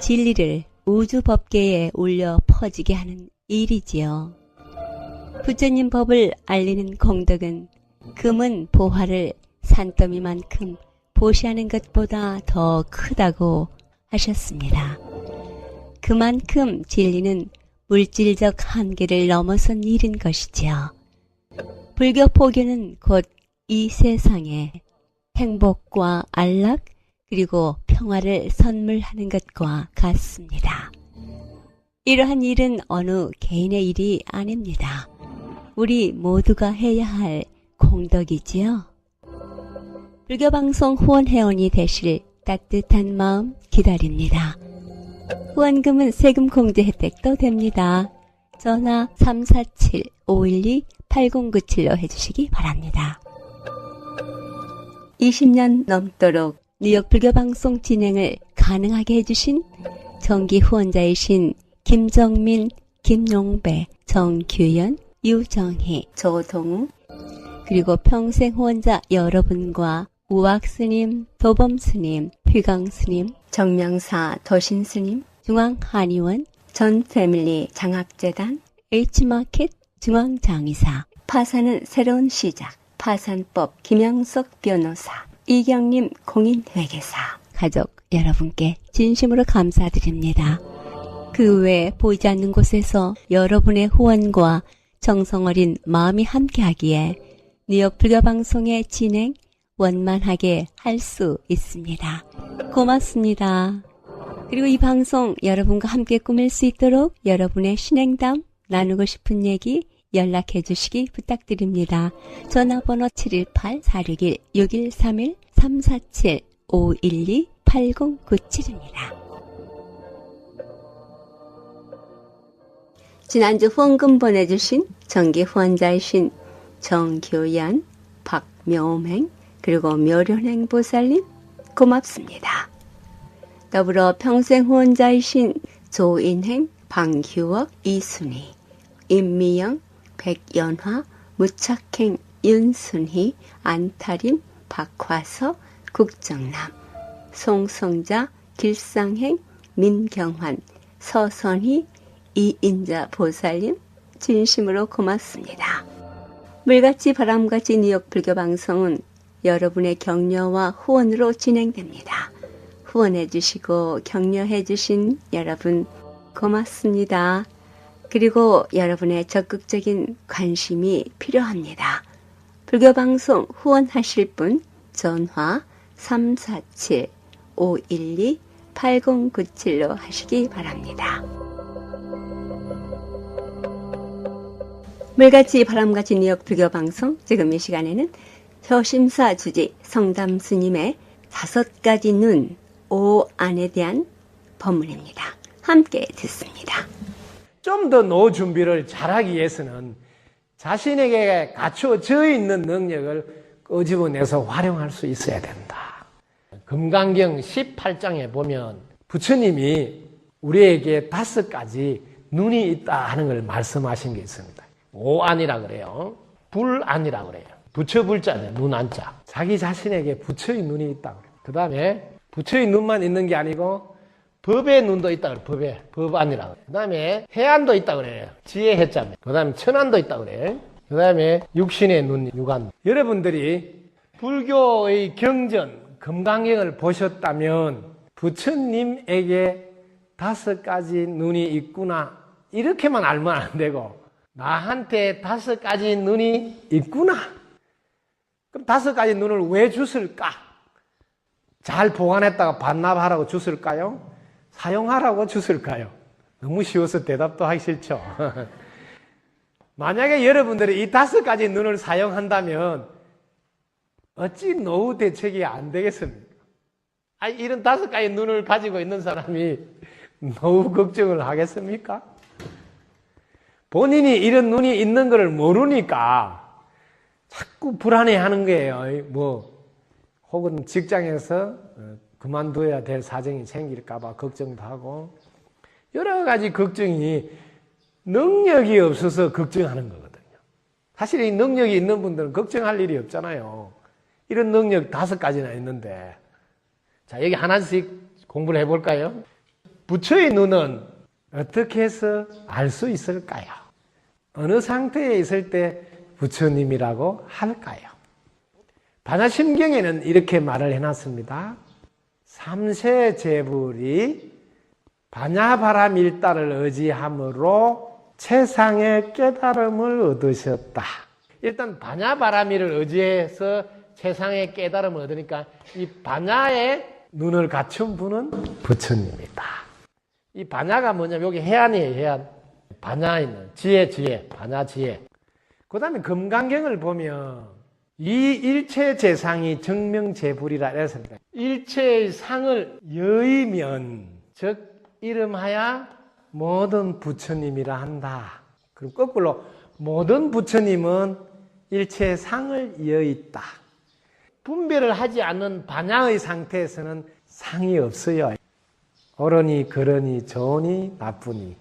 진리를 우주 법계에 울려 퍼지게 하는 일이지요. 부처님 법을 알리는 공덕은 금은 보화를 산더미만큼 보시하는 것보다 더 크다고 하셨습니다. 그만큼 진리는 물질적 한계를 넘어선 일인 것이지요. 불교 포교는 곧 이 세상에 행복과 안락 그리고 평화를 선물하는 것과 같습니다. 이러한 일은 어느 개인의 일이 아닙니다. 우리 모두가 해야 할 공덕이지요. 불교방송 후원회원이 되실 따뜻한 마음 기다립니다. 후원금은 세금 공제 혜택도 됩니다. 전화 347-512-8097로 해주시기 바랍니다. 20년 넘도록 뉴욕 불교방송 진행을 가능하게 해주신 정기 후원자이신 김정민, 김용배, 정규현, 유정희, 조동우 그리고 평생 후원자 여러분과 우악스님, 도범스님, 휘강스님, 정명사 도신스님, 중앙한의원, 전패밀리 장학재단, H마켓 중앙장의사, 파산은 새로운 시작, 파산법 김영석 변호사, 이경림 공인회계사, 가족 여러분께 진심으로 감사드립니다. 그 외 보이지 않는 곳에서 여러분의 후원과 정성어린 마음이 함께하기에 뉴욕 불교방송의 진행 원만하게 할 수 있습니다. 고맙습니다. 그리고 이 방송 여러분과 함께 꾸밀 수 있도록 여러분의 신행담, 나누고 싶은 얘기 연락해 주시기 부탁드립니다. 전화번호 718-461-6131 347-512-8097입니다. 지난주 후원금 보내주신 정기 후원자이신 정교연, 박묘맹, 그리고 묘련행 보살님 고맙습니다. 더불어 평생 후원자이신 조인행, 방규옥, 이순희, 임미영, 백연화, 무착행, 윤순희, 안타림, 박화석, 국정남, 송성자, 길상행, 민경환, 서선희, 이인자 보살님 진심으로 고맙습니다. 물같이 바람같이 뉴욕 불교방송은 여러분의 격려와 후원으로 진행됩니다. 후원해 주시고 격려해 주신 여러분 고맙습니다. 그리고 여러분의 적극적인 관심이 필요합니다. 불교방송 후원하실 분 전화 347-512-8097로 하시기 바랍니다. 물같이 바람같이 뉴욕 불교방송 지금 이 시간에는 효심사 주지 성담 스님의 5가지 눈, 5안에 대한 법문입니다. 함께 듣습니다. 좀 더 노후 준비를 잘하기 위해서는 자신에게 갖춰져 있는 능력을 끄집어내서 활용할 수 있어야 된다. 금강경 18장에 보면 부처님이 우리에게 5가지 눈이 있다 하는 걸 말씀하신 게 있습니다. 오안이라 그래요. 불안이라 그래요. 부처 불자네, 눈 안자. 자기 자신에게 부처의 눈이 있다 그래요. 그 다음에 부처의 눈만 있는 게 아니고 법의 눈도 있다 그래요. 법안이라 그래요. 그 다음에 해안도 있다 그래요. 지혜 해자매. 그 다음에 천안도 있다 그래요. 그 다음에 육신의 눈, 육안. 여러분들이 불교의 경전, 금강경을 보셨다면 부처님에게 5가지 눈이 있구나. 이렇게만 알면 안 되고 나한테 5가지 눈이 있구나. 그럼 5가지 눈을 왜 주실까? 잘 보관했다가 반납하라고 주실까요? 사용하라고 주실까요? 너무 쉬워서 대답도 하기 싫죠. 만약에 여러분들이 이 5가지 눈을 사용한다면 어찌 노후 대책이 안 되겠습니까? 이런 5가지 눈을 가지고 있는 사람이 노후 걱정을 하겠습니까? 본인이 이런 눈이 있는 것을 모르니까 자꾸 불안해하는 거예요. 혹은 직장에서 그만둬야 될 사정이 생길까봐 걱정도 하고 여러 가지 걱정이 능력이 없어서 걱정하는 거거든요. 사실 이 능력이 있는 분들은 걱정할 일이 없잖아요. 이런 능력 5가지나 있는데 자, 여기 하나씩 공부를 해볼까요? 부처의 눈은 어떻게 해서 알 수 있을까요? 어느 상태에 있을 때 부처님이라고 할까요? 반야심경에는 이렇게 말을 해놨습니다. 삼세제불이 반야바라밀다를 의지함으로 최상의 깨달음을 얻으셨다. 일단 반야바라밀을 의지해서 최상의 깨달음을 얻으니까 이 반야의 눈을 갖춘 분은 부처님이다. 이 반야가 뭐냐면 여기 해안이에요. 해안. 반야에 있는 지혜, 반야 지혜. 그 다음에 금강경을 보면 이 일체재상이 정명제불이라 했습니다. 일체의 상을 여의면 즉 이름하야 모든 부처님이라 한다. 그럼 거꾸로 모든 부처님은 일체의 상을 여있다. 분별을 하지 않는 반야의 상태에서는 상이 없어요. 옳으니 그러니 좋으니 나쁘니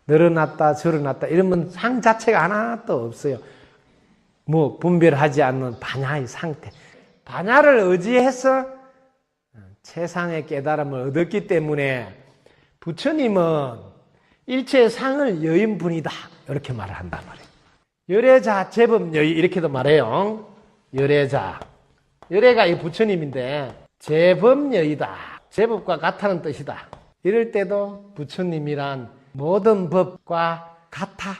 늘어났다 저러났다 이러면 상 자체가 하나도 없어요. 분별하지 않는 반야의 상태. 반야를 의지해서 최상의 깨달음을 얻었기 때문에 부처님은 일체의 상을 여인 분이다. 이렇게 말을 한단 말이에요. 열애자 제법여의 이렇게도 말해요. 열애자. 열애가 이 부처님인데 제법여의다. 제법과 같다는 뜻이다. 이럴 때도 부처님이란 모든 법과 같아.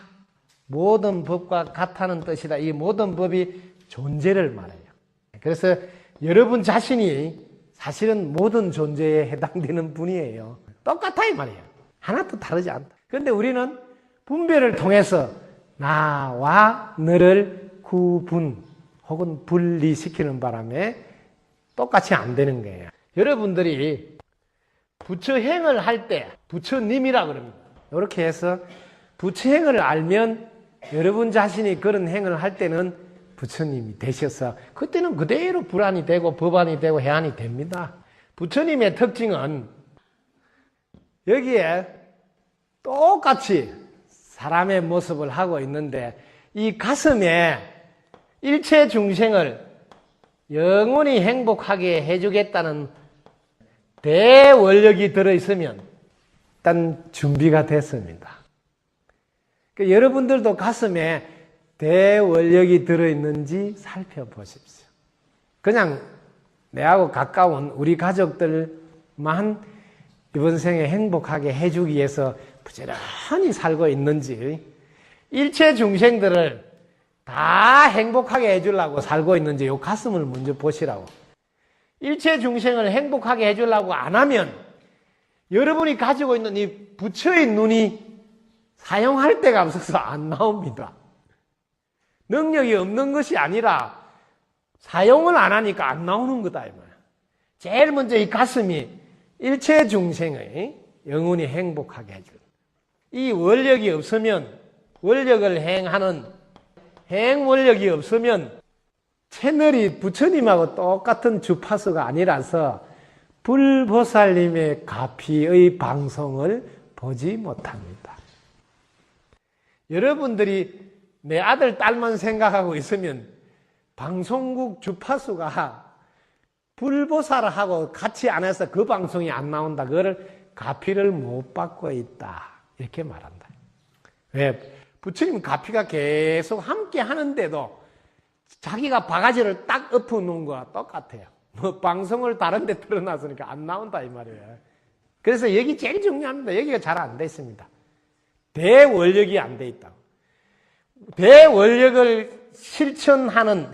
모든 법과 같다는 뜻이다. 이 모든 법이 존재를 말해요. 그래서 여러분 자신이 사실은 모든 존재에 해당되는 분이에요. 똑같아 이 말이에요. 하나도 다르지 않다. 그런데 우리는 분별을 통해서 나와 너를 구분 혹은 분리시키는 바람에 똑같이 안 되는 거예요. 여러분들이 부처행을 할 때 부처님이라 그럽니다. 이렇게 해서 부처행을 알면 여러분 자신이 그런 행을 할 때는 부처님이 되셔서 그때는 그대로 불안이 되고 법안이 되고 해안이 됩니다. 부처님의 특징은 여기에 똑같이 사람의 모습을 하고 있는데 이 가슴에 일체 중생을 영원히 행복하게 해주겠다는 대원력이 들어있으면 일단 준비가 됐습니다. 그러니까 여러분들도 가슴에 대원력이 들어있는지 살펴보십시오. 그냥 내하고 가까운 우리 가족들만 이번 생에 행복하게 해주기 위해서 부지런히 살고 있는지 일체 중생들을 다 행복하게 해주려고 살고 있는지 이 가슴을 먼저 보시라고. 일체 중생을 행복하게 해주려고 안 하면 여러분이 가지고 있는 이 부처의 눈이 사용할 데가 없어서 안 나옵니다. 능력이 없는 것이 아니라 사용을 안 하니까 안 나오는 거다 이 말이야. 제일 먼저 이 가슴이 일체 중생의 영원히 행복하게 해줄. 이 원력이 없으면, 원력을 행하는 행원력이 없으면 채널이 부처님하고 똑같은 주파수가 아니라서 불보살님의 가피의 방송을 보지 못합니다. 여러분들이 내 아들, 딸만 생각하고 있으면 방송국 주파수가 불보살하고 같이 안 해서 그 방송이 안 나온다. 그거를 가피를 못 받고 있다. 이렇게 말한다. 왜? 부처님 가피가 계속 함께 하는데도 자기가 바가지를 딱 엎어놓은 거와 똑같아요. 뭐 방송을 다른 데 틀어놨으니까 안 나온다 이 말이에요. 그래서 여기 제일 중요합니다. 여기가 잘 안 돼 있습니다. 대원력이 안 돼 있다고. 대원력을 실천하는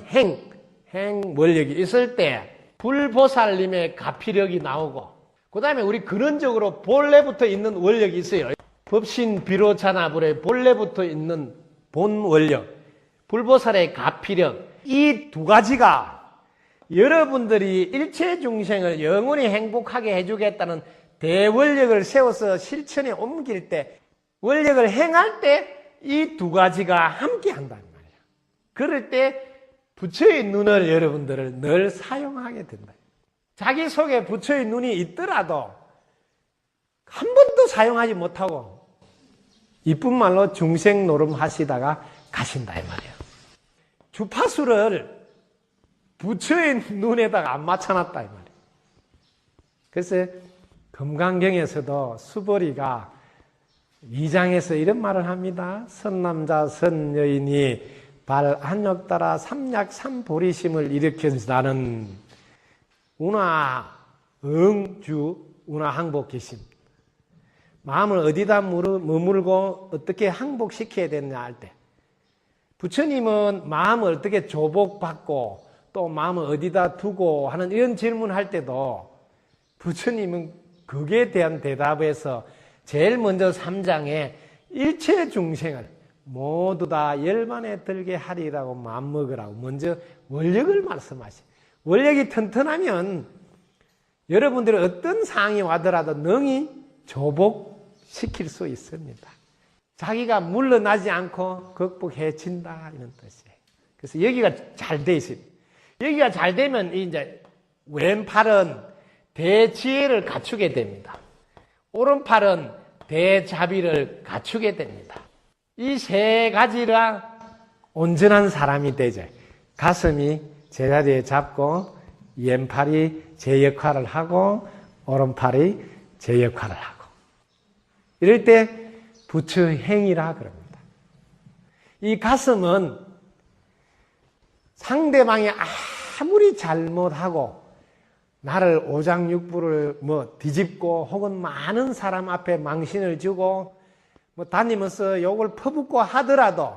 행원력이 있을 때 불보살님의 가피력이 나오고, 그 다음에 우리 근원적으로 본래부터 있는 원력이 있어요. 법신 비로자나불의 본래부터 있는 본원력, 불보살의 가피력, 이 두 가지가 여러분들이 일체 중생을 영원히 행복하게 해주겠다는 대원력을 세워서 실천에 옮길 때, 원력을 행할 때 이 두 가지가 함께 한다는 말이에요. 그럴 때 부처의 눈을 여러분들을 늘 사용하게 된다. 자기 속에 부처의 눈이 있더라도 한 번도 사용하지 못하고 이쁜 말로 중생 노름 하시다가 가신다 이 말이에요. 주파수를 부처의 눈에다가 안 맞춰놨다 이 말이에요. 그래서 금강경에서도 수보리가 2장에서 이런 말을 합니다. 선남자 선여인이 발 한욕 따라 삼약 삼보리심을 일으켜나는 운하 응주 운하 항복기심. 마음을 어디다 머물고 어떻게 항복시켜야 되느냐 할 때, 부처님은 마음을 어떻게 조복받고 또 마음을 어디다 두고 하는 이런 질문할 때도 부처님은 거기에 대한 대답에서 제일 먼저 3장에 일체 중생을 모두 다 열만에 들게 하리라고 마음먹으라고 먼저 원력을 말씀하시. 원력이 튼튼하면 여러분들이 어떤 상황이 와더라도 능히 조복시킬 수 있습니다. 자기가 물러나지 않고 극복해진다 이런 뜻이에요. 그래서 여기가 잘 돼 있습니다. 여기가 잘 되면 이제 왼팔은 대지혜를 갖추게 됩니다. 오른팔은 대자비를 갖추게 됩니다. 이 세 가지라 온전한 사람이 되죠. 가슴이 제자리에 잡고 왼팔이 제 역할을 하고 오른팔이 제 역할을 하고, 이럴 때 부처의 행위라 그럽니다. 이 가슴은 상대방이 아무리 잘못하고 나를 오장육부를 뒤집고 혹은 많은 사람 앞에 망신을 주고 다니면서 욕을 퍼붓고 하더라도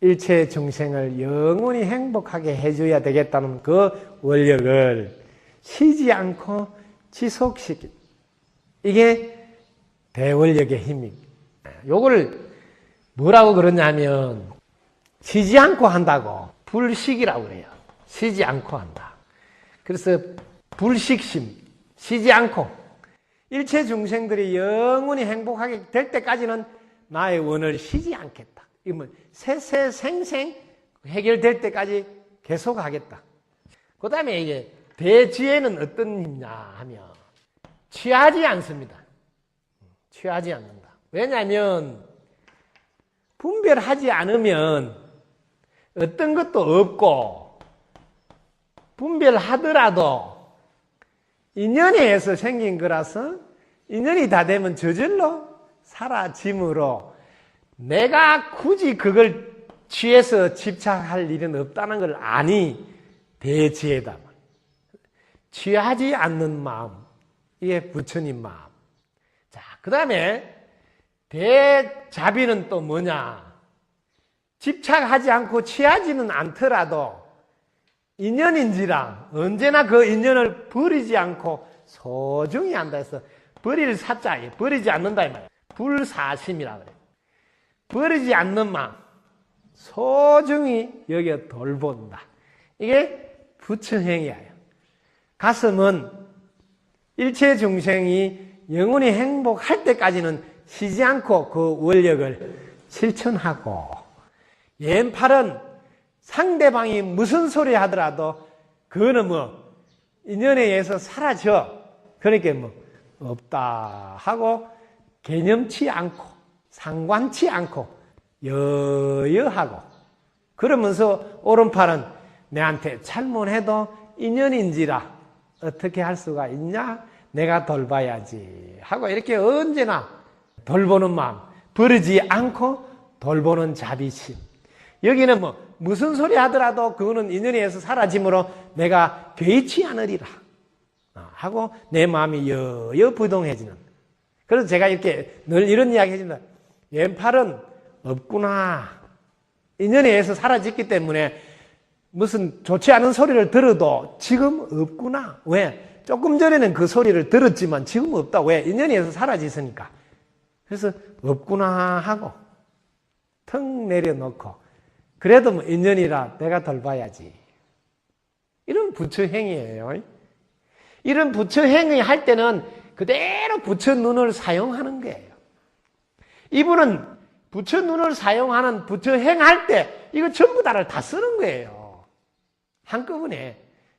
일체 중생을 영원히 행복하게 해줘야 되겠다는 그 원력을 쉬지 않고 지속시키. 이게 대원력의 힘입니다. 요걸 뭐라고 그러냐면 쉬지 않고 한다고 불식이라고 그래요. 쉬지 않고 한다. 그래서 불식심, 쉬지 않고 일체 중생들이 영원히 행복하게 될 때까지는 나의 원을 쉬지 않겠다. 이건 세세생생 해결될 때까지 계속하겠다. 그 다음에 이게 대지혜는 어떤 힘이냐 하면 취하지 않습니다. 취하지 않는다. 왜냐하면 분별하지 않으면 어떤 것도 없고, 분별하더라도 인연에 의해서 생긴 거라서 인연이 다 되면 저절로 사라짐으로 내가 굳이 그걸 취해서 집착할 일은 없다는 걸 아니 대지혜다. 취하지 않는 마음, 이게 부처님 마음. 자, 그 다음에 대자비는 또 뭐냐? 집착하지 않고 취하지는 않더라도 인연인지라 언제나 그 인연을 버리지 않고 소중히 한다 해서 버릴 사자에 버리지 않는다 이 말이에요. 불사심이라 그래요. 버리지 않는 마음, 소중히 여겨 돌본다. 이게 부처행위예요. 가슴은 일체 중생이 영원히 행복할 때까지는 쉬지 않고 그 원력을 실천하고, 왼팔은 상대방이 무슨 소리 하더라도 그거는 뭐 인연에 의해서 사라져. 그러니까 뭐 없다 하고 개념치 않고 상관치 않고 여여하고, 그러면서 오른팔은 내한테 잘못해도 인연인지라 어떻게 할 수가 있냐, 내가 돌봐야지 하고 이렇게 언제나 돌보는 마음, 버리지 않고 돌보는 자비심. 여기는 뭐 무슨 소리 하더라도 그거는 인연에 의해서 사라짐으로 내가 개의치 않으리라 하고 내 마음이 여여부동해지는. 그래서 제가 이렇게 늘 이런 이야기 해준다. 왼팔은 없구나. 인연에 의해서 사라졌기 때문에 무슨 좋지 않은 소리를 들어도 지금 없구나. 왜? 조금 전에는 그 소리를 들었지만 지금 없다. 왜? 인연에 의해서 사라졌으니까. 그래서 없구나 하고 턱 내려놓고, 그래도 뭐 인연이라 내가 돌봐야지. 이런 부처행위예요. 이런 부처행위 할 때는 그대로 부처 눈을 사용하는 거예요. 이분은 부처 눈을 사용하는 부처행 할 때 이거 전부 다를 다 쓰는 거예요. 한꺼번에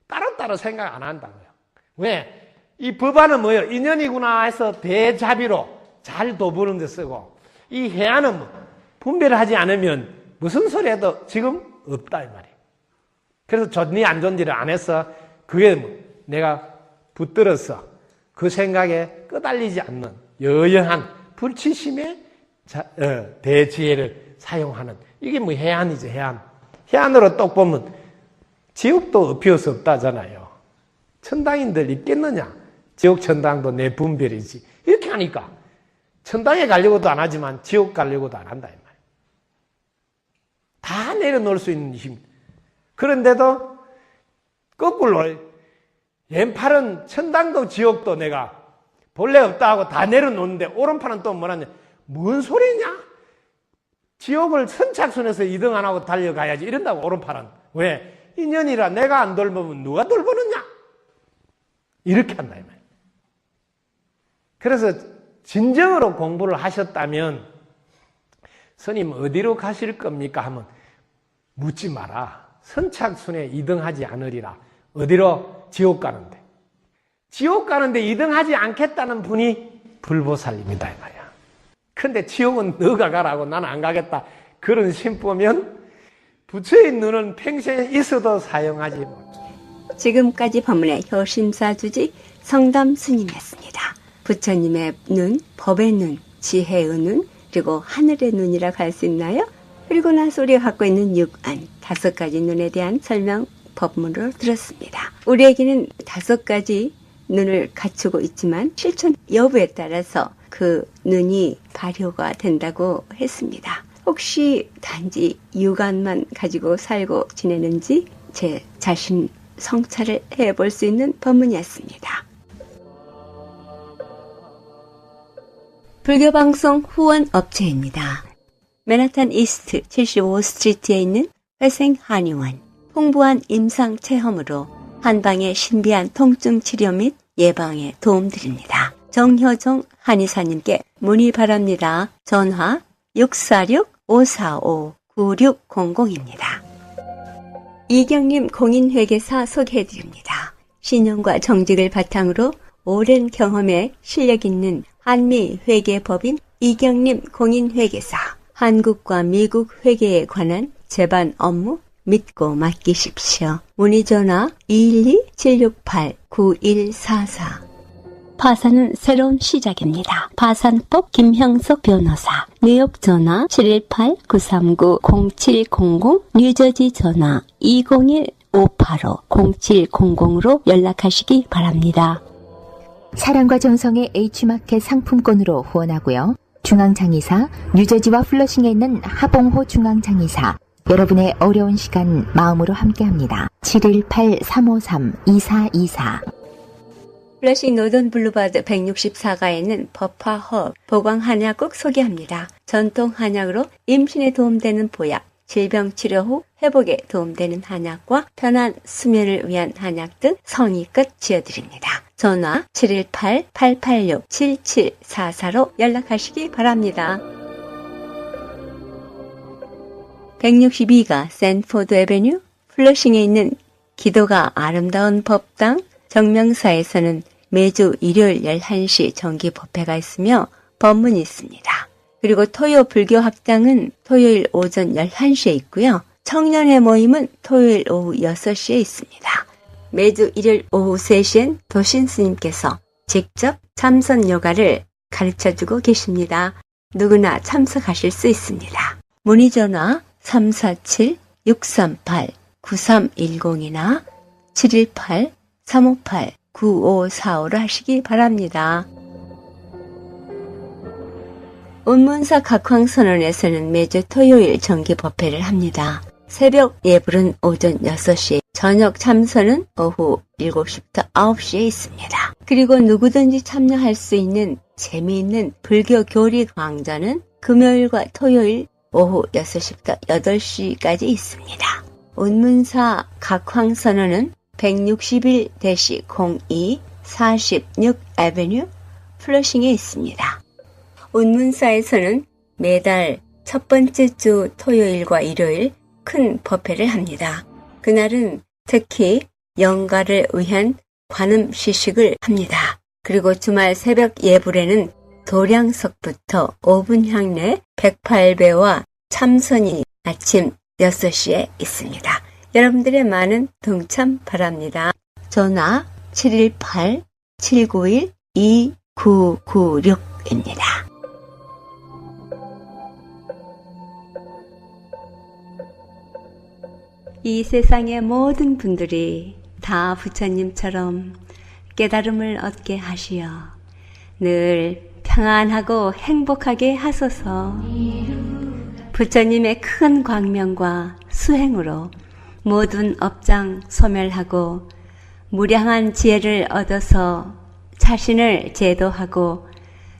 따로따로 생각 안 한다고요. 왜? 이 법안은 뭐예요? 인연이구나 해서 대자비로 잘 도보는 데 쓰고, 이 해안은 뭐 분별을 하지 않으면 무슨 소리 해도 지금 없다 이 말이에요. 그래서 좋니 안 좋니를 안 해서 그게 뭐 내가 붙들어서 그 생각에 끄달리지 않는 여여한 불치심의 대지혜를 사용하는, 이게 뭐 해안이죠. 해안. 해안으로 똑 보면 지옥도 없이할 수 없다잖아요. 천당인들 있겠느냐? 지옥 천당도 내 분별이지. 이렇게 하니까 천당에 가려고도 안 하지만 지옥 가려고도 안 한다 이 말이에요. 다 내려놓을 수 있는 힘. 그런데도 거꾸로 왼팔은 천당도 지옥도 내가 본래 없다 하고 다 내려놓는데, 오른팔은 또 뭐라냐? 뭔 소리냐? 지옥을 선착순에서 2등 안 하고 달려가야지 이런다고. 오른팔은. 왜? 인연이라 내가 안 돌보면 누가 돌보느냐? 이렇게 한다 이 말이에요. 그래서 진정으로 공부를 하셨다면 스님 어디로 가실 겁니까? 하면 묻지 마라. 선착순에 2등 하지 않으리라. 어디로? 지옥 가는데. 지옥 가는데 2등 하지 않겠다는 분이 불보살님이다 이 말이야. 근데 지옥은 너가 가라고 나는 안 가겠다. 그런 심보면 부처의 눈은 평생에 있어도 사용하지 못해. 지금까지 법문의 효심사주지 성담 스님이었습니다. 부처님의 눈, 법의 눈, 지혜의 눈, 그리고 하늘의 눈이라고 할 수 있나요? 그리고 나서 우리가 갖고 있는 육안, 5가지 눈에 대한 설명 법문으로 들었습니다. 우리에게는 5가지 눈을 갖추고 있지만 실천 여부에 따라서 그 눈이 발효가 된다고 했습니다. 혹시 단지 육안만 가지고 살고 지내는지 제 자신 성찰을 해볼 수 있는 법문이었습니다. 불교방송 후원업체입니다. 맨하탄 이스트 75스트리트에 있는 회생 한의원, 풍부한 임상체험으로 한방의 신비한 통증 치료 및 예방에 도움드립니다. 정효정 한의사님께 문의 바랍니다. 전화 646-545-9600입니다. 이경림 공인회계사 소개해드립니다. 신용과 정직을 바탕으로 오랜 경험에 실력 있는 한미회계법인 이경림 공인회계사. 한국과 미국 회계에 관한 재반 업무 믿고 맡기십시오. 문의 전화 212-768-9144. 파산은 새로운 시작입니다. 파산법 김형석 변호사. 뉴욕 전화 718-939-0700, 뉴저지 전화 201-585-0700로 연락하시기 바랍니다. 사랑과 정성의 H마켓 상품권으로 후원하고요. 중앙장의사, 뉴저지와 플러싱에 있는 하봉호 중앙장의사, 여러분의 어려운 시간 마음으로 함께합니다. 718-353-2424. 플러싱 노던 블루바드 164가에 있는 법화허 보광한약국 소개합니다. 전통 한약으로 임신에 도움되는 보약, 질병 치료 후 회복에 도움되는 한약과 편한 수면을 위한 한약 등 성의껏 지어드립니다. 전화 718-886-7744로 연락하시기 바랍니다. 162가 샌포드 애베뉴 플러싱에 있는 기도가 아름다운 법당 정명사에서는 매주 일요일 11시 정기 법회가 있으며 법문이 있습니다. 그리고 토요 불교 학당은 토요일 오전 11시에 있고요. 청년회 모임은 토요일 오후 6시에 있습니다. 매주 일요일 오후 3시엔 도신 스님께서 직접 참선 요가를 가르쳐주고 계십니다. 누구나 참석하실 수 있습니다. 문의 전화 347-638-9310이나 718-358-9545로 하시기 바랍니다. 운문사 각황선언에서는 매주 토요일 정기 법회를 합니다. 새벽 예불은 오전 6시, 저녁 참선은 오후 7시부터 9시에 있습니다. 그리고 누구든지 참여할 수 있는 재미있는 불교 교리 강좌는 금요일과 토요일 오후 6시부터 8시까지 있습니다. 운문사 각황선언은 161-02 46 애베뉴 플러싱에 있습니다. 운문사에서는 매달 첫 번째 주 토요일과 일요일 큰 법회를 합니다. 그날은 특히 영가를 위한 관음 시식을 합니다. 그리고 주말 새벽 예불에는 도량석부터 5분향 내 108배와 참선이 아침 6시에 있습니다. 여러분들의 많은 동참 바랍니다. 전화 718-791-2996입니다. 이 세상의 모든 분들이 다 부처님처럼 깨달음을 얻게 하시어 늘 평안하고 행복하게 하소서. 부처님의 큰 광명과 수행으로 모든 업장 소멸하고 무량한 지혜를 얻어서 자신을 제도하고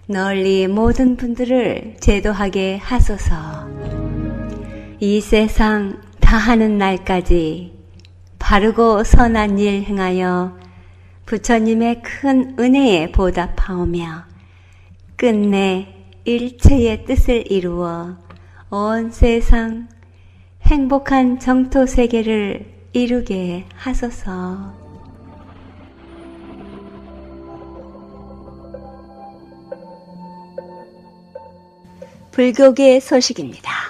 널리 모든 분들을 제도하게 하소서. 이 세상 다하는 날까지 바르고 선한 일 행하여 부처님의 큰 은혜에 보답하오며 끝내 일체의 뜻을 이루어 온 세상 행복한 정토 세계를 이루게 하소서. 불교계의 소식입니다.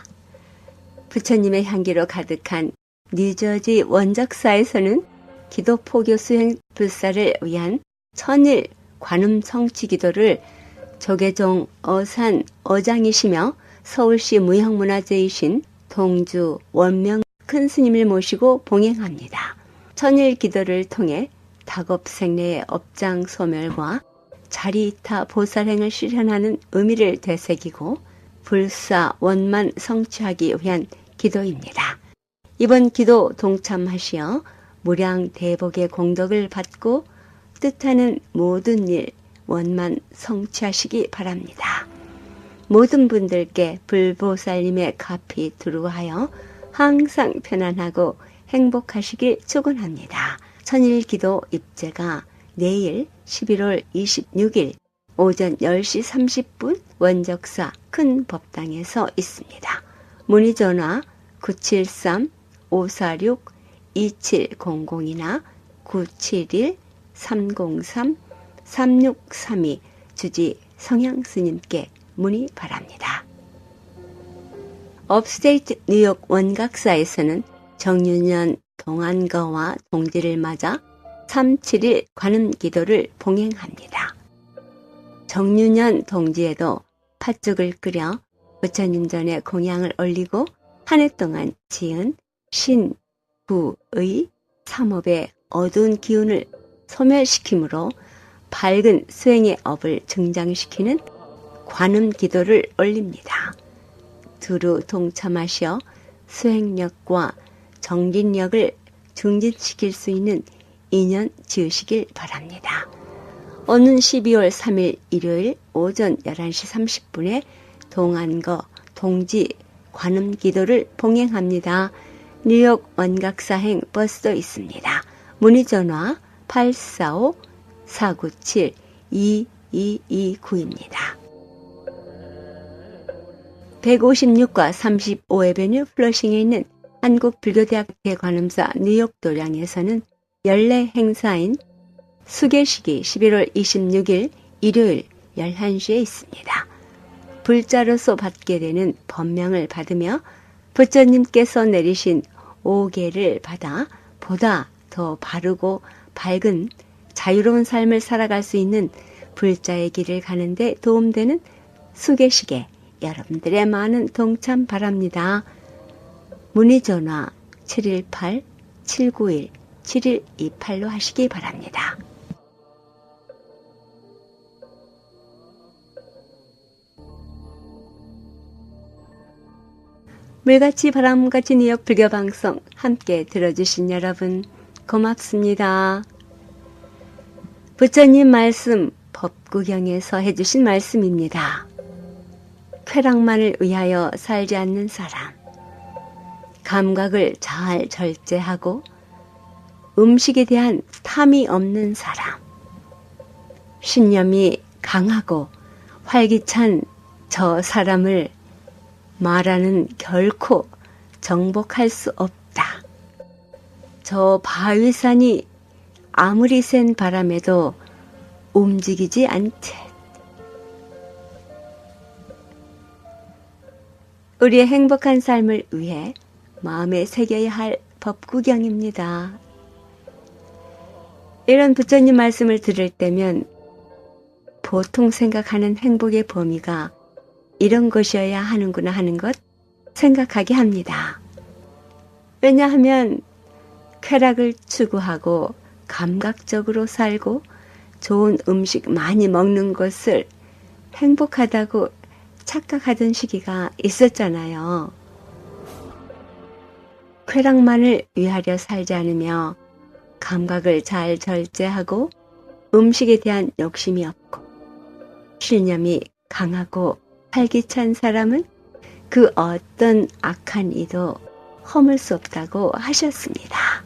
부처님의 향기로 가득한 뉴저지 원적사에서는 기도 포교 수행 불사를 위한 천일 관음 성취 기도를 조계종 어산 어장이시며 서울시 무형문화재이신 동주 원명 큰 스님을 모시고 봉행합니다. 천일 기도를 통해 다급생례의 업장 소멸과 자리이타 보살행을 실현하는 의미를 되새기고 불사 원만 성취하기 위한 기도입니다. 이번 기도 동참하시어 무량 대복의 공덕을 받고 뜻하는 모든 일 원만 성취하시기 바랍니다. 모든 분들께 불보살님의 가피 두루하여 항상 편안하고 행복하시길 축원합니다. 천일 기도 입제가 내일 11월 26일 오전 10시 30분 원적사 큰 법당에서 있습니다. 문의 전화 973-546-2700이나 971-303-3632 주지 성향스님께 문의 바랍니다. 업스테이트 뉴욕 원각사에서는 정유년 동안거와 동지를 맞아 3-7일 관음 기도를 봉행합니다. 정유년 동지에도 팥죽을 끓여 부처님 전에 공양을 올리고 한 해 동안 지은 신, 구, 의, 삼업의 어두운 기운을 소멸시키므로 밝은 수행의 업을 증장시키는 관음 기도를 올립니다. 두루 동참하시어 수행력과 정진력을 증진시킬 수 있는 인연 지으시길 바랍니다. 오는 12월 3일 일요일 오전 11시 30분에 동안거 동지 관음 기도를 봉행합니다. 뉴욕 원각사행 버스도 있습니다. 문의 전화 845-497-2229입니다. 156과 35에베뉴 플러싱에 있는 한국불교대학교 관음사 뉴욕 도량에서는 연례 행사인 수계식이 11월 26일 일요일 11시에 있습니다. 불자로서 받게 되는 법명을 받으며 부처님께서 내리신 오계를 받아 보다 더 바르고 밝은 자유로운 삶을 살아갈 수 있는 불자의 길을 가는 데 도움되는 수계식에 여러분들의 많은 동참 바랍니다. 문의 전화 718-791-7128로 하시기 바랍니다. 물같이 바람같이 뉴욕 불교방송 함께 들어주신 여러분 고맙습니다. 부처님 말씀 법구경에서 해주신 말씀입니다. 쾌락만을 위하여 살지 않는 사람, 감각을 잘 절제하고 음식에 대한 탐이 없는 사람, 신념이 강하고 활기찬 저 사람을 말하는 결코 정복할 수 없다. 저 바위산이 아무리 센 바람에도 움직이지 않듯 우리의 행복한 삶을 위해 마음에 새겨야 할 법구경입니다. 이런 부처님 말씀을 들을 때면 보통 생각하는 행복의 범위가 이런 것이어야 하는구나 하는 것 생각하게 합니다. 왜냐하면 쾌락을 추구하고 감각적으로 살고 좋은 음식 많이 먹는 것을 행복하다고 착각하던 시기가 있었잖아요. 쾌락만을 위하려 살지 않으며 감각을 잘 절제하고 음식에 대한 욕심이 없고 신념이 강하고 활기찬 사람은 그 어떤 악한 이도 허물 수 없다고 하셨습니다.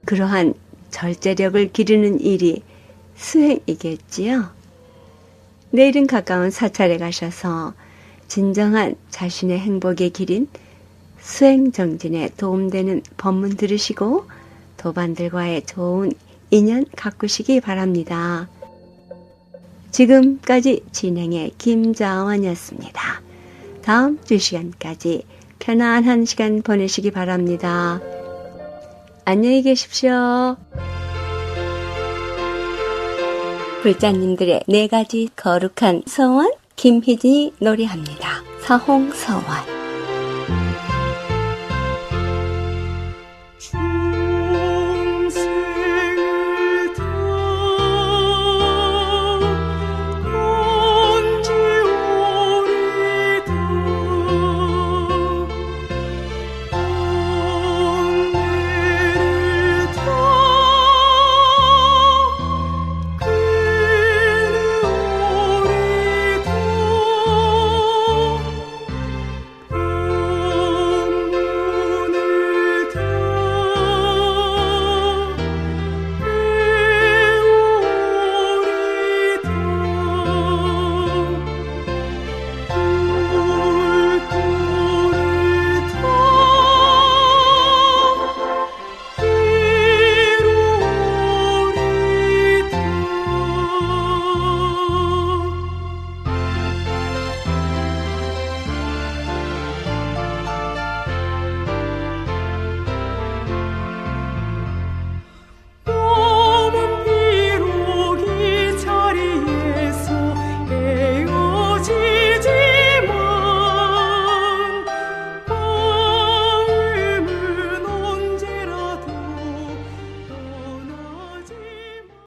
그러한 절제력을 기르는 일이 수행이겠지요. 내일은 가까운 사찰에 가셔서 진정한 자신의 행복의 길인 수행정진에 도움되는 법문 들으시고 도반들과의 좋은 인연 가꾸시기 바랍니다. 지금까지 진행의 김자원이었습니다. 다음 주 시간까지 편안한 시간 보내시기 바랍니다. 안녕히 계십시오. 불자님들의 4가지 거룩한 서원 김희진이 노래합니다. 사홍서원.